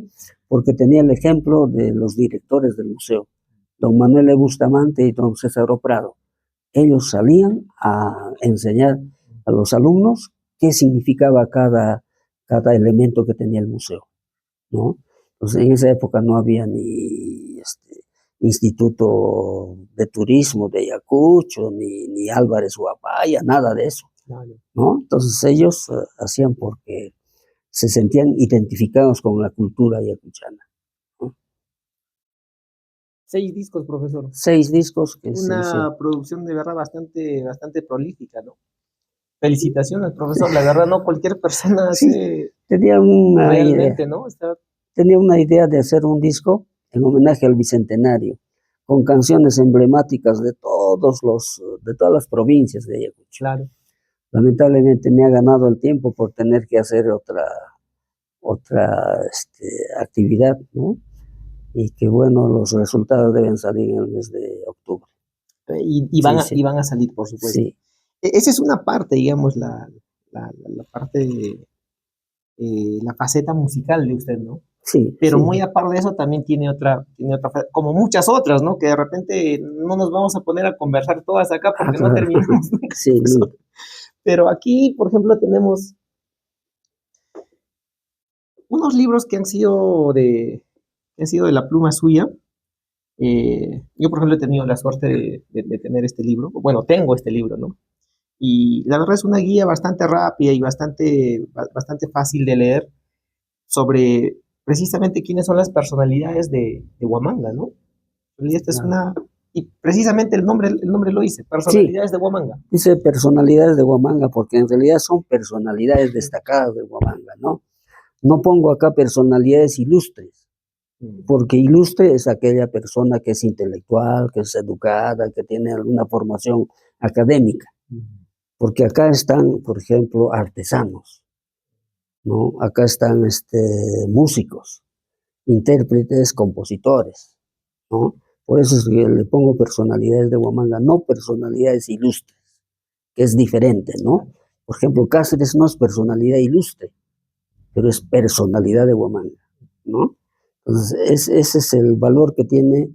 Porque tenía el ejemplo de los directores del museo, don Manuel E. Bustamante y don César Prado. Ellos salían a enseñar a los alumnos qué significaba cada elemento que tenía el museo, ¿no? Entonces, en esa época no había ni Instituto de Turismo de Ayacucho, ni Álvarez Guapaya, nada de eso, Vale. ¿no? Entonces ellos hacían porque se sentían identificados con la cultura ayacuchana, ¿no? 6 discos, profesor. 6 discos que se hicieron. Una producción de verdad bastante prolífica, ¿no? Felicitaciones, profesor. La verdad, no cualquier persona Sí, hace tenía una idea, realmente, ¿no? tenía una idea de hacer un disco en homenaje al Bicentenario, con canciones emblemáticas de todas las provincias de Ayacucho. Claro. Lamentablemente me ha ganado el tiempo por tener que hacer otra actividad, ¿no? Y que bueno, los resultados deben salir en el mes de octubre. Sí, Y sí, van a salir, por supuesto. sí, Esa es una parte, digamos, la parte de la faceta musical de usted, ¿no? sí, Pero sí. muy aparte de eso también como muchas otras, ¿no? Que de repente no nos vamos a poner a conversar todas acá Ah, porque no claro. terminamos nunca, Sí, profesor. Pero aquí, por ejemplo, tenemos unos libros que han sido de la pluma suya. Yo, por ejemplo, he tenido la suerte de tener este libro. Bueno, tengo este libro, ¿no? Y la verdad es una guía bastante rápida y bastante fácil de leer sobre precisamente quiénes son las personalidades de Huamanga, ¿no? Y esta es claro. y precisamente el nombre lo dice, Sí, personalidades de Huamanga. dice personalidades de Huamanga, porque en realidad son personalidades destacadas de Huamanga, ¿no? No pongo acá personalidades ilustres, porque ilustre es aquella persona que es intelectual, que es educada, que tiene alguna formación académica, porque acá están, por ejemplo, artesanos, ¿no? Acá están músicos, intérpretes, compositores, ¿no? Por eso es que le pongo personalidades de Huamanga, no personalidades ilustres, que es diferente, ¿no? Por ejemplo, Cáceres no es personalidad ilustre, pero es personalidad de Huamanga, ¿no? Entonces, ese es el valor que tiene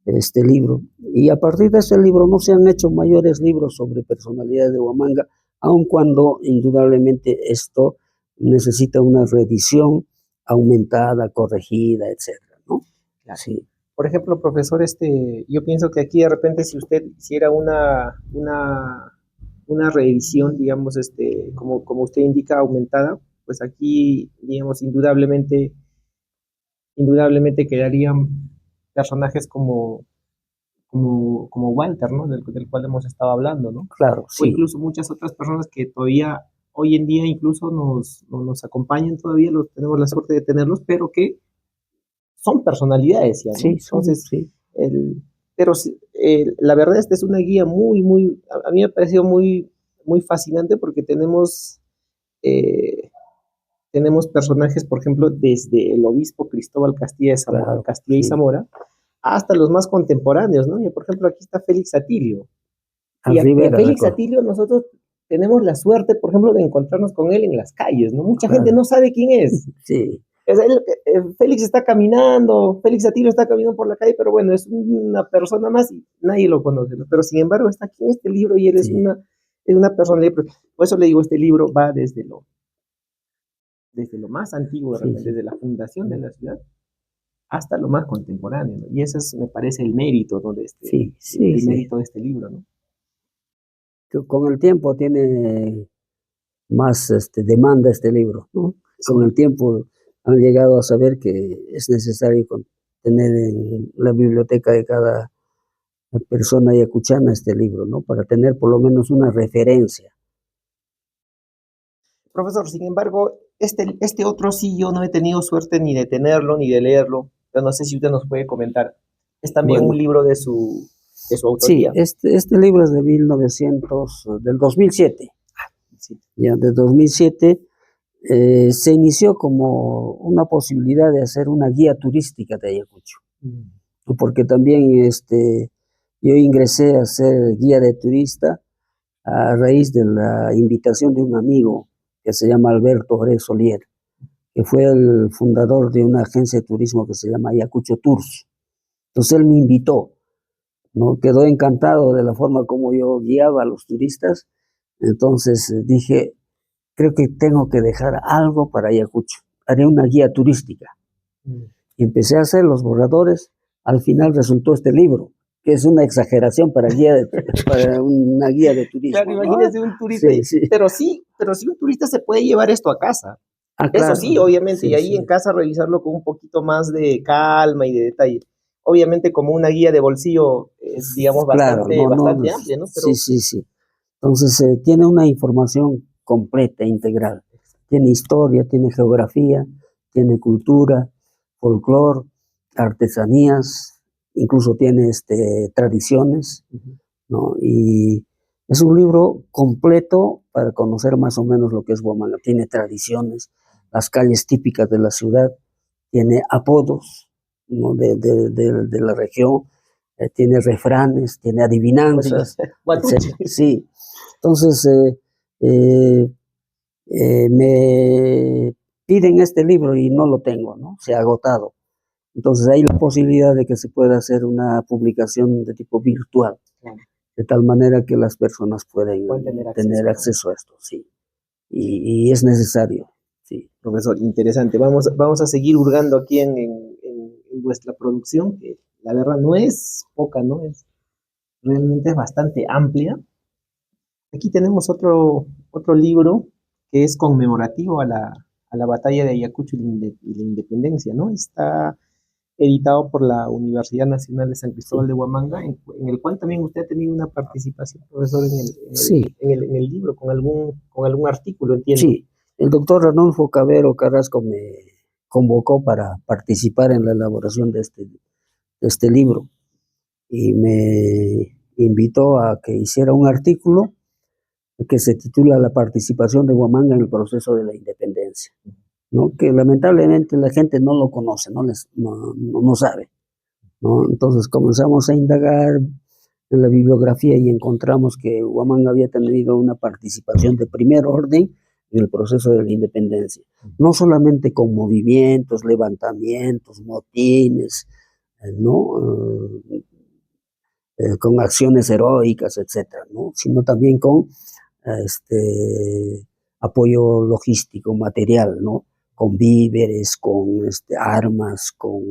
este libro. Y a partir de este libro no se han hecho mayores libros sobre personalidades de Huamanga, aun cuando indudablemente esto necesita una reedición aumentada, corregida, etcétera, ¿no? Claro. Sí, Por ejemplo, profesor, yo pienso que aquí de repente si usted hiciera una revisión, digamos, como usted indica, aumentada, pues aquí, digamos, indudablemente quedarían personajes como Walter, ¿no? Del cual hemos estado hablando, ¿no? claro, O sí, incluso muchas otras personas que todavía hoy en día incluso nos acompañan todavía, tenemos la suerte de tenerlos, pero que son personalidades ya, ¿no? sí, son, Entonces, sí, el, pero la verdad, esta es una guía a mí me ha parecido muy fascinante porque eh, tenemos personajes, por ejemplo, desde el obispo Cristóbal Claro, Castilla y sí. Zamora, hasta los más contemporáneos, ¿no? Y, por ejemplo, aquí está Félix Atilio. A Y a Rivera, Félix recuerdo. Atilio nosotros tenemos la suerte, por ejemplo, de encontrarnos con él en las calles, ¿no? Mucha gente Claro, no sabe quién es. sí, Félix está caminando, Félix Atilio está caminando por la calle, pero bueno, es una persona más y nadie lo conoce, ¿no? Pero sin embargo está aquí en este libro y él sí, es una persona, por eso le digo, este libro va desde lo más antiguo, sí, realmente, sí, desde la fundación de la ciudad hasta lo más contemporáneo, ¿no? Y ese es, me parece, el mérito, ¿no? sí, sí, el sí. mérito de este libro, ¿no? Que con el tiempo tiene más demanda este libro, ¿no? Con el Sí. tiempo han llegado a saber que es necesario tener en la biblioteca de cada persona ayacuchana este libro, ¿no? Para tener por lo menos una referencia. Profesor, sin embargo, este otro sí yo no he tenido suerte ni de tenerlo ni de leerlo, pero no sé si usted nos puede comentar. Es también un Bueno, libro de su sí, autoría. este libro es de 1900, del 2007, Sí. ya de 2007. Se inició como una posibilidad de hacer una guía turística de Ayacucho, Mm. ¿no? Porque también yo ingresé a ser guía de turista a raíz de la invitación de un amigo que se llama Alberto Jerez Solier, que fue el fundador de una agencia de turismo que se llama Ayacucho Tours. Entonces él me invitó, ¿no? Quedó encantado de la forma como yo guiaba a los turistas. Entonces dije, creo que tengo que dejar algo para Ayacucho. Haré una guía turística. Mm. Y empecé a hacer los borradores. Al final resultó este libro, que es una exageración para una guía de Claro, turismo, ¿no? imagínese un turista, Sí, sí. pero sí un turista se puede llevar esto a casa. Ah, Eso claro. sí, obviamente, y Sí, ahí en sí. casa revisarlo con un poquito más de calma y de detalle. Obviamente como una guía de bolsillo es, digamos, Claro, no, no. bastante amplia, ¿no? Sí, Pero sí, sí. Entonces, tiene una información completa, integral. Tiene historia, tiene geografía, tiene cultura, folclore, artesanías, incluso tiene tradiciones, ujú, ¿no? Y es un libro completo para conocer más o menos lo que es Huamanga. Tiene tradiciones, las calles típicas de la ciudad, tiene apodos, ¿no? de la región, tiene refranes, tiene como diría, adivinanzas, Guatuchi. etcétera. Sí, entonces eh, me piden este libro y no lo tengo, ¿no? Se ha agotado. Entonces hay la posibilidad de que se pueda hacer una publicación de tipo virtual, Claro, de tal manera que las personas pueden pueden tener tener acceso, ¿no? acceso a esto, sí. Y es necesario, sí. Profesor, interesante. Vamos a seguir hurgando aquí en vuestra producción, que la verdad no es poca, ¿no? Realmente es bastante amplia. Aquí tenemos otro libro que es conmemorativo a la batalla de Ayacucho y la independencia, ¿no? Está editado por la Universidad Nacional de San Cristóbal Sí, de Huamanga, en el cual también usted ha tenido una participación, profesor, sí, en el libro, con algún artículo, entiendo. sí. El doctor Ranulfo Cabero Carrasco me convocó para participar en la elaboración de este libro y me invitó a que hiciera un artículo que se titula La participación de Huamanga en el proceso de la independencia, ¿no? Que lamentablemente la gente no lo conoce, no sabe, ¿no? Entonces comenzamos a indagar en la bibliografía y encontramos que Huamanga había tenido una participación de primer orden en el proceso de la independencia, no solamente con movimientos, levantamientos, motines, ¿no? Con acciones heroicas, etcétera, ¿no? Sino también con apoyo logístico, material, ¿no? Con víveres, con armas, con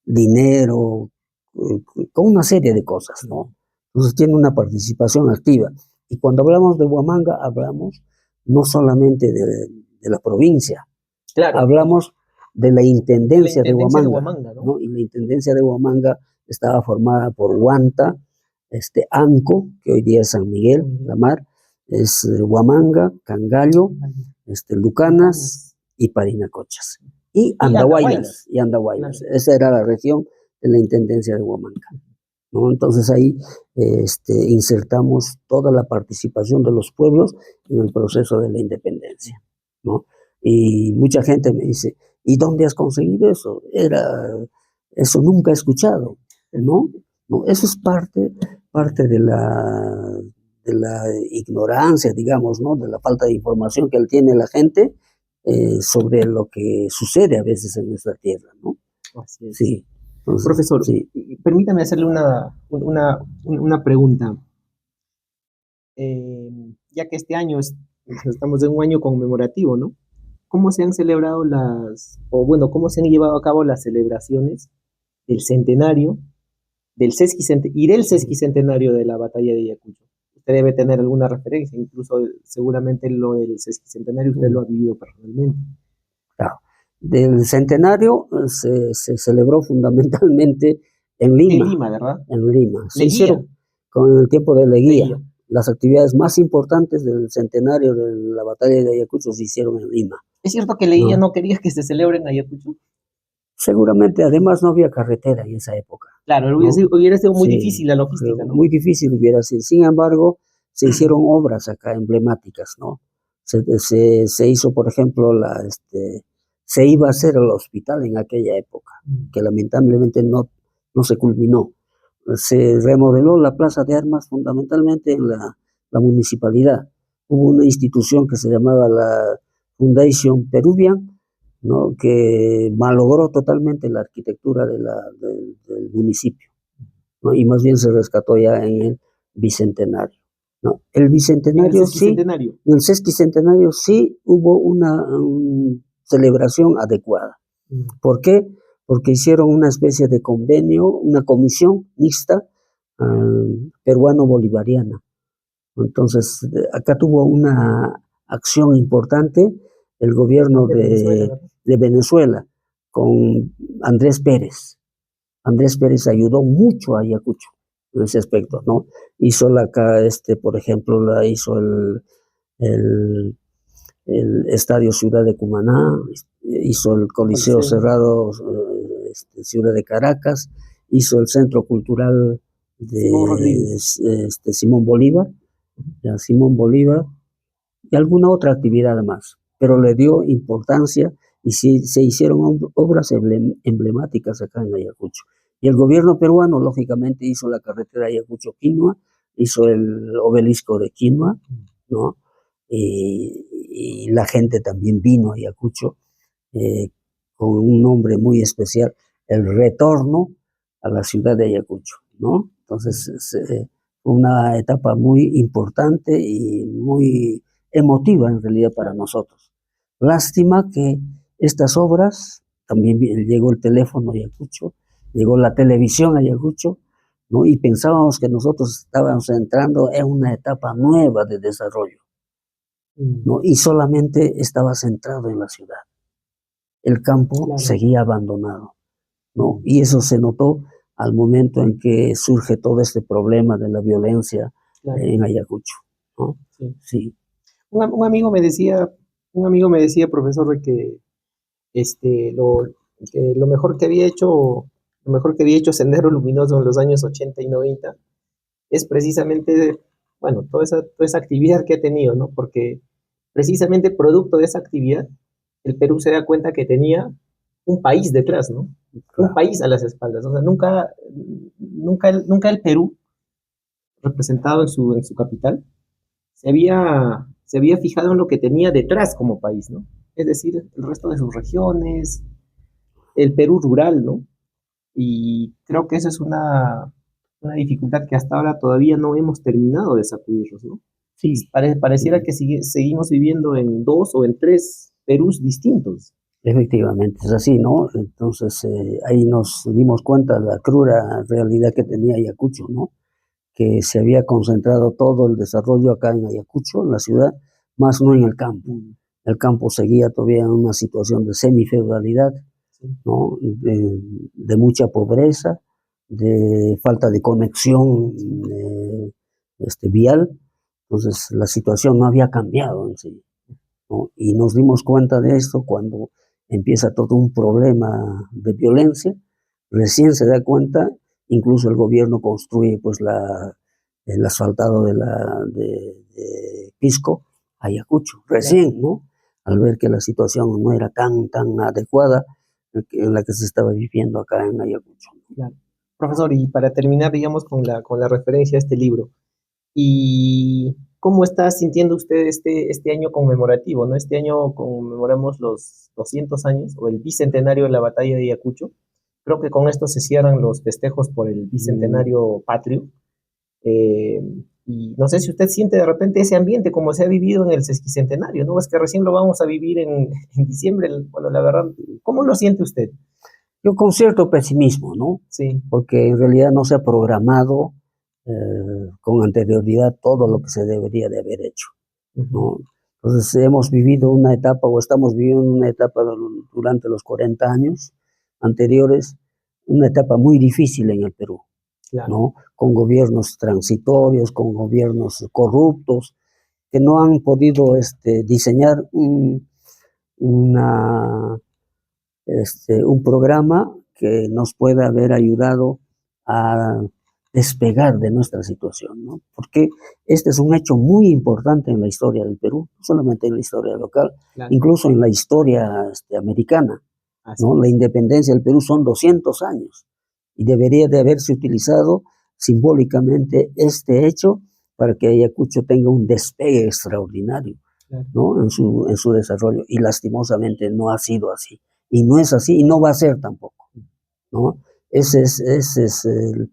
dinero, con una serie de cosas, ¿no? Entonces tiene una participación activa. Y cuando hablamos de Huamanga, hablamos no solamente de la provincia, Claro, hablamos de la de la intendencia de Intendencia de Huamanga, Huamanga, ¿no? ¿no? Y la intendencia de Huamanga estaba formada por Huanta, Anco, que hoy día es San Miguel, la Mar, es Huamanga, Cangallo, Lucanas Lucanas y Parinacochas. Y y Andahuaylas, Andahuaylas, y Andahuaylas. claro. Esa era la región de la intendencia de Huamanga. ¿no? Entonces ahí insertamos toda la participación de los pueblos en el proceso de la independencia, ¿no? Y mucha gente me dice, ¿y dónde has conseguido eso? Eso nunca he escuchado, ¿no? No, eso es parte de la ignorancia, digamos, ¿no? De la falta de información que tiene la gente sobre lo que sucede a veces en nuestra tierra, ¿no? Así es. Sí. Entonces, Profesor, sí. permítame hacerle una pregunta. Ya que este año estamos en un año conmemorativo, ¿no? ¿Cómo se han celebrado cómo se han llevado a cabo las celebraciones del centenario, y del sesquicentenario de la batalla de Ayacucho? Usted debe tener alguna referencia, incluso seguramente lo del sesquicentenario usted lo ha vivido personalmente. Claro. Del centenario se celebró fundamentalmente en Lima. En Lima, ¿verdad? En Lima. Se Leguía. hicieron con el tiempo de Leguía. Leguía. Las actividades más importantes del centenario de la batalla de Ayacucho se hicieron en Lima. ¿Es cierto que Leguía no quería que se celebre en Ayacucho? Seguramente, además no había carretera en esa época. Claro, hubiera sido muy difícil la logística, ¿no? Muy difícil hubiera sido. Sin embargo, se hicieron obras acá emblemáticas, ¿no? Se hizo, por ejemplo, se iba a hacer el hospital en aquella época, que lamentablemente no se culminó. Se remodeló la Plaza de Armas fundamentalmente en la municipalidad. Hubo una institución que se llamaba la Foundation Peruvian, ¿no? Que malogró totalmente la arquitectura del municipio, ¿no? Y más bien se rescató ya en el bicentenario, ¿no? El bicentenario en el sesquicentenario sí hubo una celebración adecuada. ¿Por qué? Porque hicieron una especie de convenio, una comisión mixta peruano-bolivariana. Entonces, acá tuvo una acción importante el gobierno de Venezuela con Andrés Pérez. Andrés Pérez ayudó mucho a Ayacucho en ese aspecto, ¿no? Hizo por ejemplo, hizo el Estadio Ciudad de Cumaná, hizo el Coliseo Cerrado Ciudad de Caracas, hizo el Centro Cultural de Simón Bolívar, y alguna otra actividad más, pero le dio importancia y se hicieron obras emblemáticas acá en Ayacucho. Y el gobierno peruano, lógicamente, hizo la carretera Ayacucho-Quinua, hizo el obelisco de Quinua, ¿no? Y la gente también vino a Ayacucho con un nombre muy especial, el retorno a la ciudad de Ayacucho, ¿no? Entonces, una etapa muy importante y muy emotiva en realidad para nosotros. Lástima que estas obras, también llegó el teléfono a Ayacucho, llegó la televisión a Ayacucho, ¿no? Y pensábamos que nosotros estábamos entrando en una etapa nueva de desarrollo, ¿no? Y solamente estaba centrado en la ciudad. El campo seguía abandonado, ¿no? Y eso se notó al momento en que surge todo este problema de la violencia en Ayacucho, ¿no? Sí. Un amigo me decía, profesor, de que lo mejor que había hecho Sendero Luminoso en los años 80 y 90 es precisamente, bueno, toda esa actividad que ha tenido, ¿no? Porque precisamente producto de esa actividad, el Perú se da cuenta que tenía un país detrás, ¿no? Un país a las espaldas. O sea, nunca el Perú, representado en su capital, se había fijado en lo que tenía detrás como país, ¿no? Es decir, el resto de sus regiones, el Perú rural, ¿no? Y creo que esa es una dificultad que hasta ahora todavía no hemos terminado de sacudirnos, ¿no? Sí. Pareciera que seguimos viviendo en dos o en tres Perús distintos. Efectivamente, es así, ¿no? Entonces ahí nos dimos cuenta de la cruda realidad que tenía Ayacucho, ¿no? Que se había concentrado todo el desarrollo acá en Ayacucho, en la ciudad, más no en el campo. El campo seguía todavía en una situación de semifeudalidad, ¿no? De mucha pobreza, de falta de conexión vial. Entonces la situación no había cambiado en sí, ¿no? Y nos dimos cuenta de esto cuando empieza todo un problema de violencia, recién se da cuenta incluso el gobierno construye pues el asfaltado de Pisco a Ayacucho, recién, ¿no? Al ver que la situación no era tan adecuada en la que se estaba viviendo acá en Ayacucho. Claro. Profesor, y para terminar, digamos, con la referencia a este libro, ¿y cómo está sintiendo usted este año conmemorativo, ¿no? Este año conmemoramos los 200 años o el bicentenario de la batalla de Ayacucho. Creo que con esto se cierran los festejos por el bicentenario patrio. Eh, y no sé si usted siente de repente ese ambiente como se ha vivido en el sesquicentenario, ¿no? Es que recién lo vamos a vivir en diciembre. Bueno, la verdad, ¿cómo lo siente usted? Yo con cierto pesimismo, ¿no? Sí, Porque en realidad no se ha programado con anterioridad todo lo que se debería de haber hecho, ¿no? Entonces hemos vivido una etapa o estamos viviendo una etapa durante los 40 años anteriores, una etapa muy difícil en el Perú, claro, ¿no? Con gobiernos transitorios, con gobiernos corruptos, que no han podido diseñar una un programa que nos pueda haber ayudado a despegar de nuestra situación, ¿no? Porque este es un hecho muy importante en la historia del Perú, no solamente en la historia local, claro, incluso en la historia americana, así ¿no? La es. independencia del Perú son 200 años y debería de haberse utilizado simbólicamente este hecho para que Ayacucho tenga un despegue extraordinario, Claro. ¿no? En su desarrollo, y lastimosamente no ha sido así, y no es así, y no va a ser tampoco, ¿no? Ese es el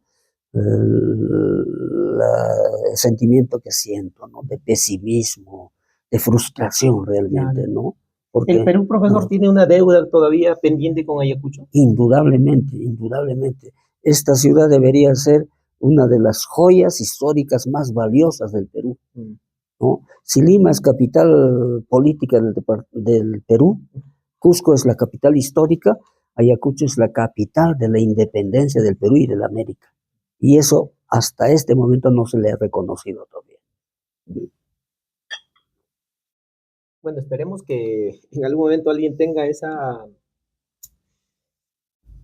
sentimiento que siento, ¿no? De pesimismo, de frustración Claro. realmente, ¿no? ¿El Porque Perú, profesor, no, tiene una deuda todavía pendiente con Ayacucho? indudablemente, indudablemente, esta ciudad debería ser una de las joyas históricas más valiosas del Perú, Mm. ¿no? Si Lima es capital política del Perú, Cusco es la capital histórica, Ayacucho es la capital de la independencia del Perú y de la América. Y eso hasta este momento no se le ha reconocido todavía. Bueno, esperemos que en algún momento alguien tenga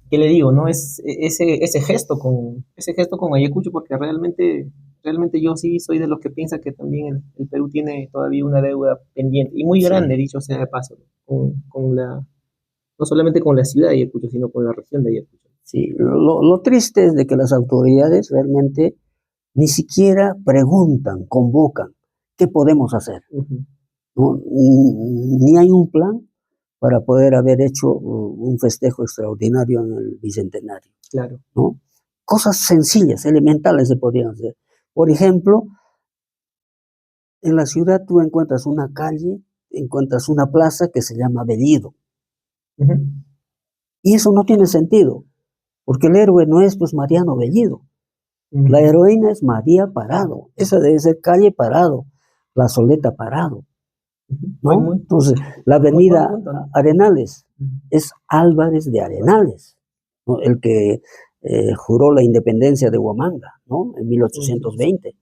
¿qué le digo, no? Ese gesto con Ayacucho, porque realmente yo sí soy de los que piensa que también el Perú tiene todavía una deuda pendiente, y muy grande, Sí, dicho sea de paso, ¿no? No solamente con la ciudad de Ayacucho, sino con la región de Ayacucho. sí. Lo triste es de que las autoridades realmente ni siquiera preguntan, convocan, ¿qué podemos hacer? Ujú. ¿No? Ni hay un plan para poder haber hecho un festejo extraordinario en el Bicentenario, Claro. ¿no? Cosas sencillas, elementales se podrían hacer. Por ejemplo, en la ciudad tú encuentras una calle, encuentras una plaza que se llama Bellido, Ujú. y eso no tiene sentido, porque el héroe no es pues Mariano Bellido, la Ujú. heroína es María Parado, esa debe ser calle Parado, la Soleta Parado, Ujú. ¿no? Entonces, la Muy buen avenida punto, ¿no? Arenales Ujú. es Álvarez de Arenales, ¿no? El que juró la independencia de Huamanga, ¿no? En Ujú. 1820.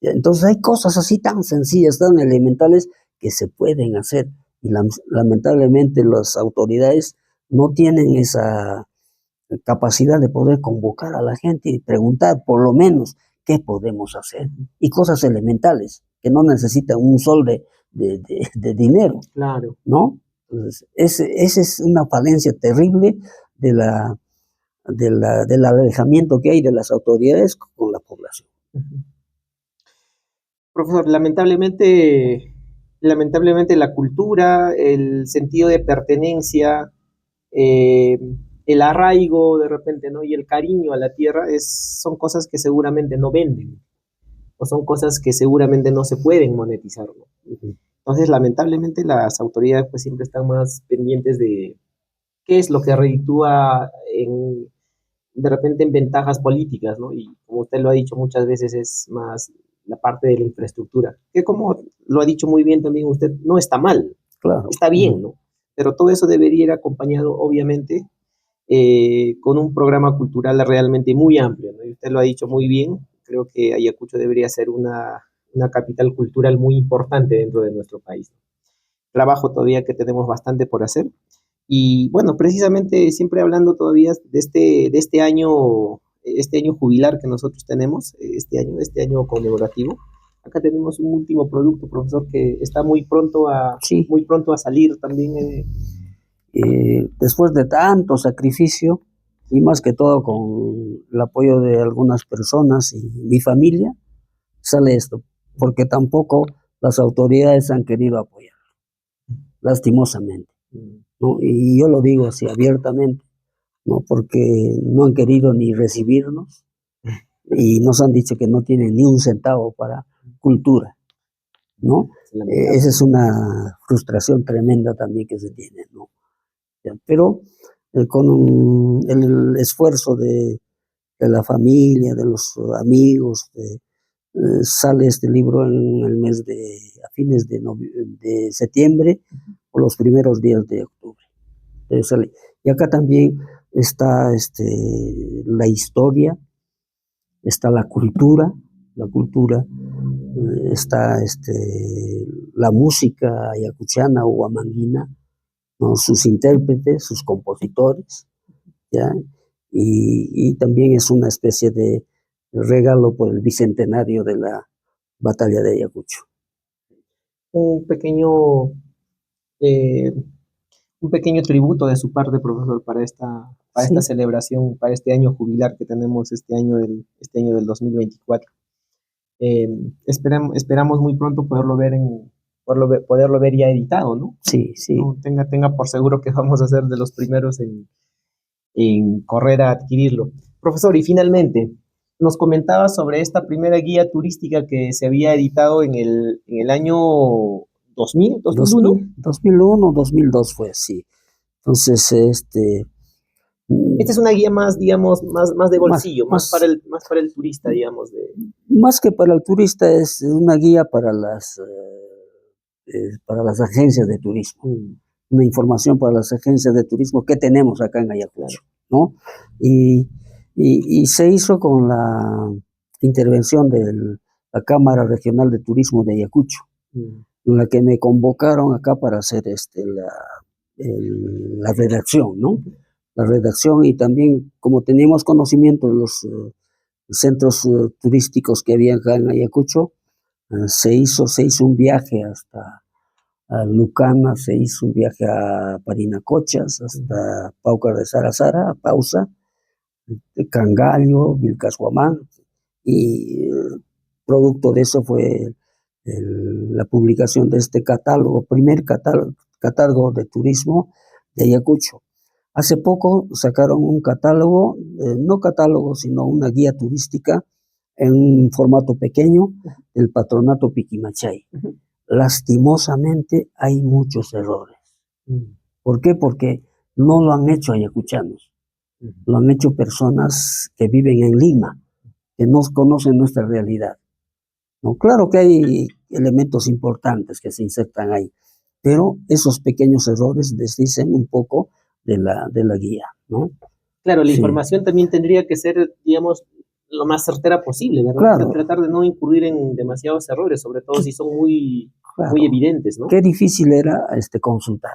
Entonces hay cosas así tan sencillas, tan elementales que se pueden hacer, y lamentablemente las autoridades no tienen esa capacidad de poder convocar a la gente y preguntar por lo menos qué podemos hacer, Ujú. y cosas elementales que no necesitan un sol de dinero, Claro. ¿no? Entonces, esa es una falencia terrible de del alejamiento que hay de las autoridades con la población. Ujú. Profesor, lamentablemente la cultura, el sentido de pertenencia, eh, el arraigo de repente, ¿no? Y el cariño a la tierra son cosas que seguramente no venden, o son cosas que seguramente no se pueden monetizar, ¿no? Entonces, lamentablemente las autoridades pues siempre están más pendientes de qué es lo que reditúa de repente en ventajas políticas, ¿no? Y como usted lo ha dicho muchas veces, es más la parte de la infraestructura, que como lo ha dicho muy bien también usted, no está mal, Claro. está bien, ¿no? Pero todo eso debería ir acompañado, obviamente, con un programa cultural realmente muy amplio, ¿no? Y usted lo ha dicho muy bien, creo que Ayacucho debería ser una capital cultural muy importante dentro de nuestro país. Trabajo todavía que tenemos bastante por hacer. Y bueno, precisamente siempre hablando todavía de este año este año jubilar que nosotros tenemos, este año conmemorativo, acá tenemos un último producto, profesor, que está Sí, muy pronto a salir también. después de tanto sacrificio y más que todo con el apoyo de algunas personas y mi familia, sale esto, porque tampoco las autoridades han querido apoyar, lastimosamente, ¿no? Y yo lo digo así abiertamente, ¿no? Porque no han querido ni recibirnos y nos han dicho que no tienen ni un centavo para cultura, ¿no? Esa es una frustración tremenda también que se tiene, ¿no? Pero con el esfuerzo de la familia, de los amigos, sale este libro en el mes a fines de septiembre o los primeros días de octubre. Sale. Y acá también está la historia, está la cultura, está la música ayacuchana o huamanguina, ¿no? Sus intérpretes, sus compositores, ¿ya? Y también es una especie de regalo por el bicentenario de la batalla de Ayacucho. Un pequeño, eh, un pequeño tributo de su parte, profesor, para esta Sí, celebración, para este año jubilar que tenemos este año del 2024. Eh, esperamos muy pronto poderlo ver ya editado, ¿no? sí, sí. No, tenga por seguro que vamos a ser de los primeros en correr a adquirirlo. Profesor, y finalmente, nos comentaba sobre esta primera guía turística que se había editado en el año 2000, 2001. 2001, 2002 fue, sí. Entonces, Esta es una guía más, digamos, más de más, bolsillo, más, más para el turista, digamos. más que para el turista, es una guía para las agencias de turismo, Mm, una información para las agencias de turismo que tenemos acá en claro. Ayacucho, ¿no? Y, y se hizo con la intervención de la Cámara Regional de Turismo de Ayacucho, Mm, en la que me convocaron acá para hacer la redacción, ¿no? ujú, La redacción y también, como teníamos conocimiento de los centros turísticos que había acá en Ayacucho, se hizo un viaje hasta a Lucana, se hizo un viaje a Parinacochas, ujú. hasta Paucar de Sarasara, a Pausa, Cangallo, Vilcashuamán, y producto de eso fue la publicación de este catálogo, catálogo de turismo de Ayacucho. Hace poco sacaron un catálogo, no catálogo, sino una guía turística en un formato pequeño del Patronato Piquimachay. Ujú. Lastimosamente hay muchos errores. Mm, ¿Por qué? Porque no lo han hecho ayacuchanos, ujú. lo han hecho personas que viven en Lima, que no conocen nuestra realidad, ¿no? Claro que hay elementos importantes que se insertan ahí, pero esos pequeños errores desdicen un poco de la guía, ¿no? Claro, la Sí, información también tendría que ser, digamos, lo más certera posible, ¿verdad? claro, Tratar de no incurrir en demasiados errores, sobre todo si son muy claro. evidentes, ¿no? Qué difícil era consultar,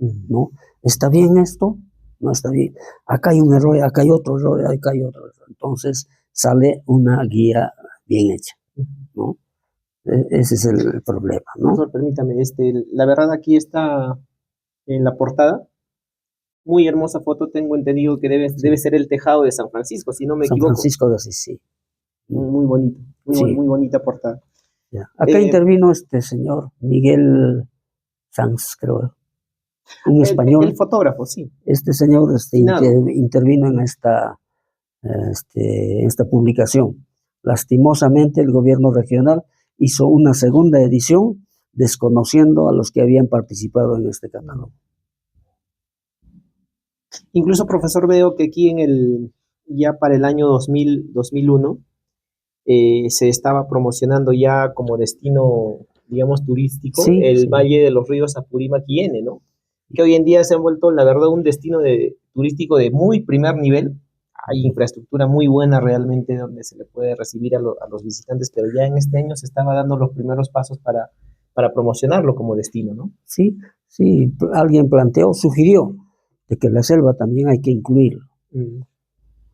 Mm, ¿no? ¿Está bien esto? No está bien. Acá hay un error, acá hay otro error, acá hay otro error. Entonces sale una guía bien hecha, ujú. ¿no? Ese es el problema, ¿no? Profesor, permítame, la verdad aquí está en la portada, muy hermosa foto, tengo entendido que debe Sí. ser el tejado de San Francisco, si no me San equivoco. Francisco de Asís, sí. Mm, Muy bonito, sí, muy bonita portada. ya. Acá Eh, intervino este señor Miguel Sanz, creo, un el español. fotógrafo, sí, Este señor finado. intervino en esta publicación. Lastimosamente, el gobierno regional hizo una segunda edición desconociendo a los que habían participado en este catálogo. Incluso, profesor, veo que aquí ya para el año 2001, se estaba promocionando ya como destino, digamos, turístico Sí, el sí, Valle de los Ríos Apurímac-Quiene, ¿no? Que hoy en día se ha vuelto, la verdad, un destino turístico de muy primer nivel. Hay infraestructura muy buena realmente donde se le puede recibir a los visitantes, pero ya en este año se estaba dando los primeros pasos para promocionarlo como destino, ¿no? sí, sí. Alguien sugirió de que la selva también hay que incluirlo. Mm.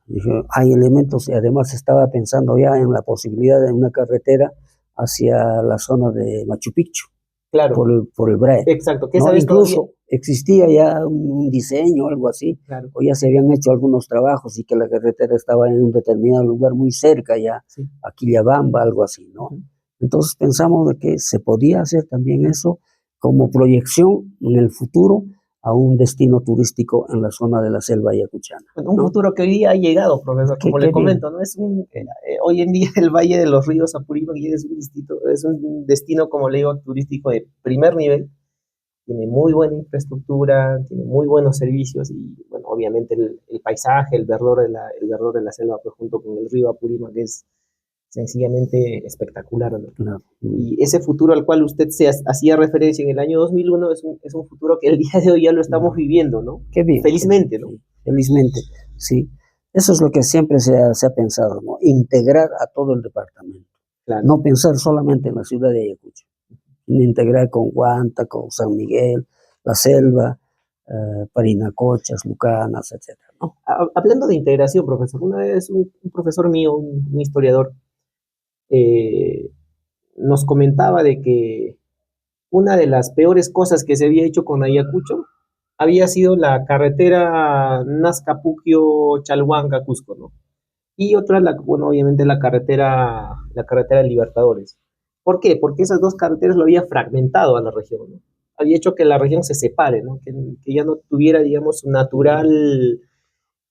Dije, hay elementos, y además estaba pensando ya en la posibilidad de una carretera hacia la zona de Machu Picchu, Claro, por el BRAE, exacto. ¿Qué ¿no? sabes todavía? Incluso existía ya un diseño, algo así, Claro, o ya se habían hecho algunos trabajos y que la carretera estaba en un determinado lugar muy cerca ya, sí. a Quillabamba, algo así, ¿no? Ujú. Entonces pensamos de que se podía hacer también eso como proyección en el futuro a un destino turístico en la zona de la selva ayacuchana, Bueno, un ¿no? futuro que hoy día ha llegado, profesor, como le Qué bien. comento, ¿no? Hoy en día el Valle de los Ríos Apurímac ya es un destino, como le digo, turístico de primer nivel. Tiene muy buena infraestructura, tiene muy buenos servicios y, bueno, obviamente el paisaje, el verdor de la selva, pues junto con el río Apurímac, que es sencillamente espectacular, ¿no? Claro. Y ese futuro al cual usted hacía referencia en el año 2001 es un futuro que el día de hoy ya lo estamos viviendo, ¿no? Qué bien, Felizmente, ¿no? sí, felizmente, sí. Eso es lo que siempre se ha pensado, ¿no? Integrar a todo el departamento. Claro. No pensar solamente en la ciudad de Ayacucho, sino integrar con Huanta, con San Miguel, la selva, Parinacochas, Lucanas, etcétera, ¿no? Hablando de integración, profesor, una vez un profesor mío, un historiador, eh, nos comentaba de que una de las peores cosas que se había hecho con Ayacucho había sido la carretera Nazcapuquio-Chalhuanca-Cusco, ¿no? Y otra, bueno, obviamente la carretera Libertadores. ¿Por qué? Porque esas dos carreteras lo había fragmentado a la región, ¿no? Había hecho que la región se separe, ¿no? Que ya no tuviera, digamos, su natural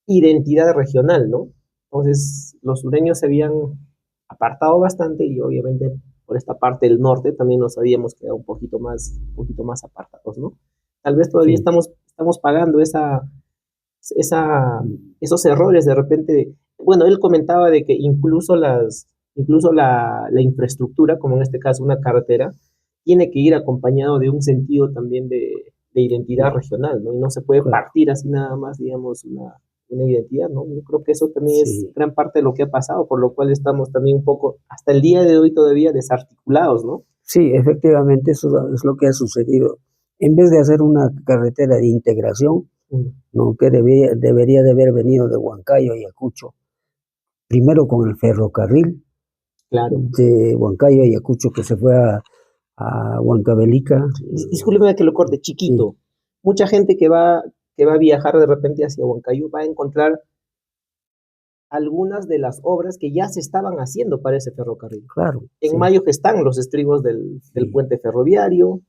identidad regional, ¿no? Entonces, los sureños se habían apartado bastante y obviamente por esta parte del norte también nos habíamos quedado un poquito más apartados, ¿no? Tal vez todavía Sí, estamos pagando esos errores de repente. Bueno, él comentaba de que incluso la infraestructura, como en este caso una carretera, tiene que ir acompañado de un sentido también de identidad regional, ¿no? Y no se puede claro, partir así nada más, digamos, una identidad, ¿no? Yo creo que eso también es sí. gran parte de lo que ha pasado, por lo cual estamos también un poco, hasta el día de hoy todavía desarticulados, ¿no? Sí, efectivamente, eso es lo que ha sucedido. En vez de hacer una carretera de integración, Mm, ¿no? Que debería de haber venido de Huancayo a Ayacucho, primero con el ferrocarril claro. de Huancayo a Ayacucho que se fue a Huancavelica. Discúlpeme que lo corte, Sí, chiquito. Mucha gente que va a viajar de repente hacia Huancayo va a encontrar algunas de las obras que ya se estaban haciendo para ese ferrocarril. claro, En sí, Mayo que están los estribos del sí. puente ferroviario.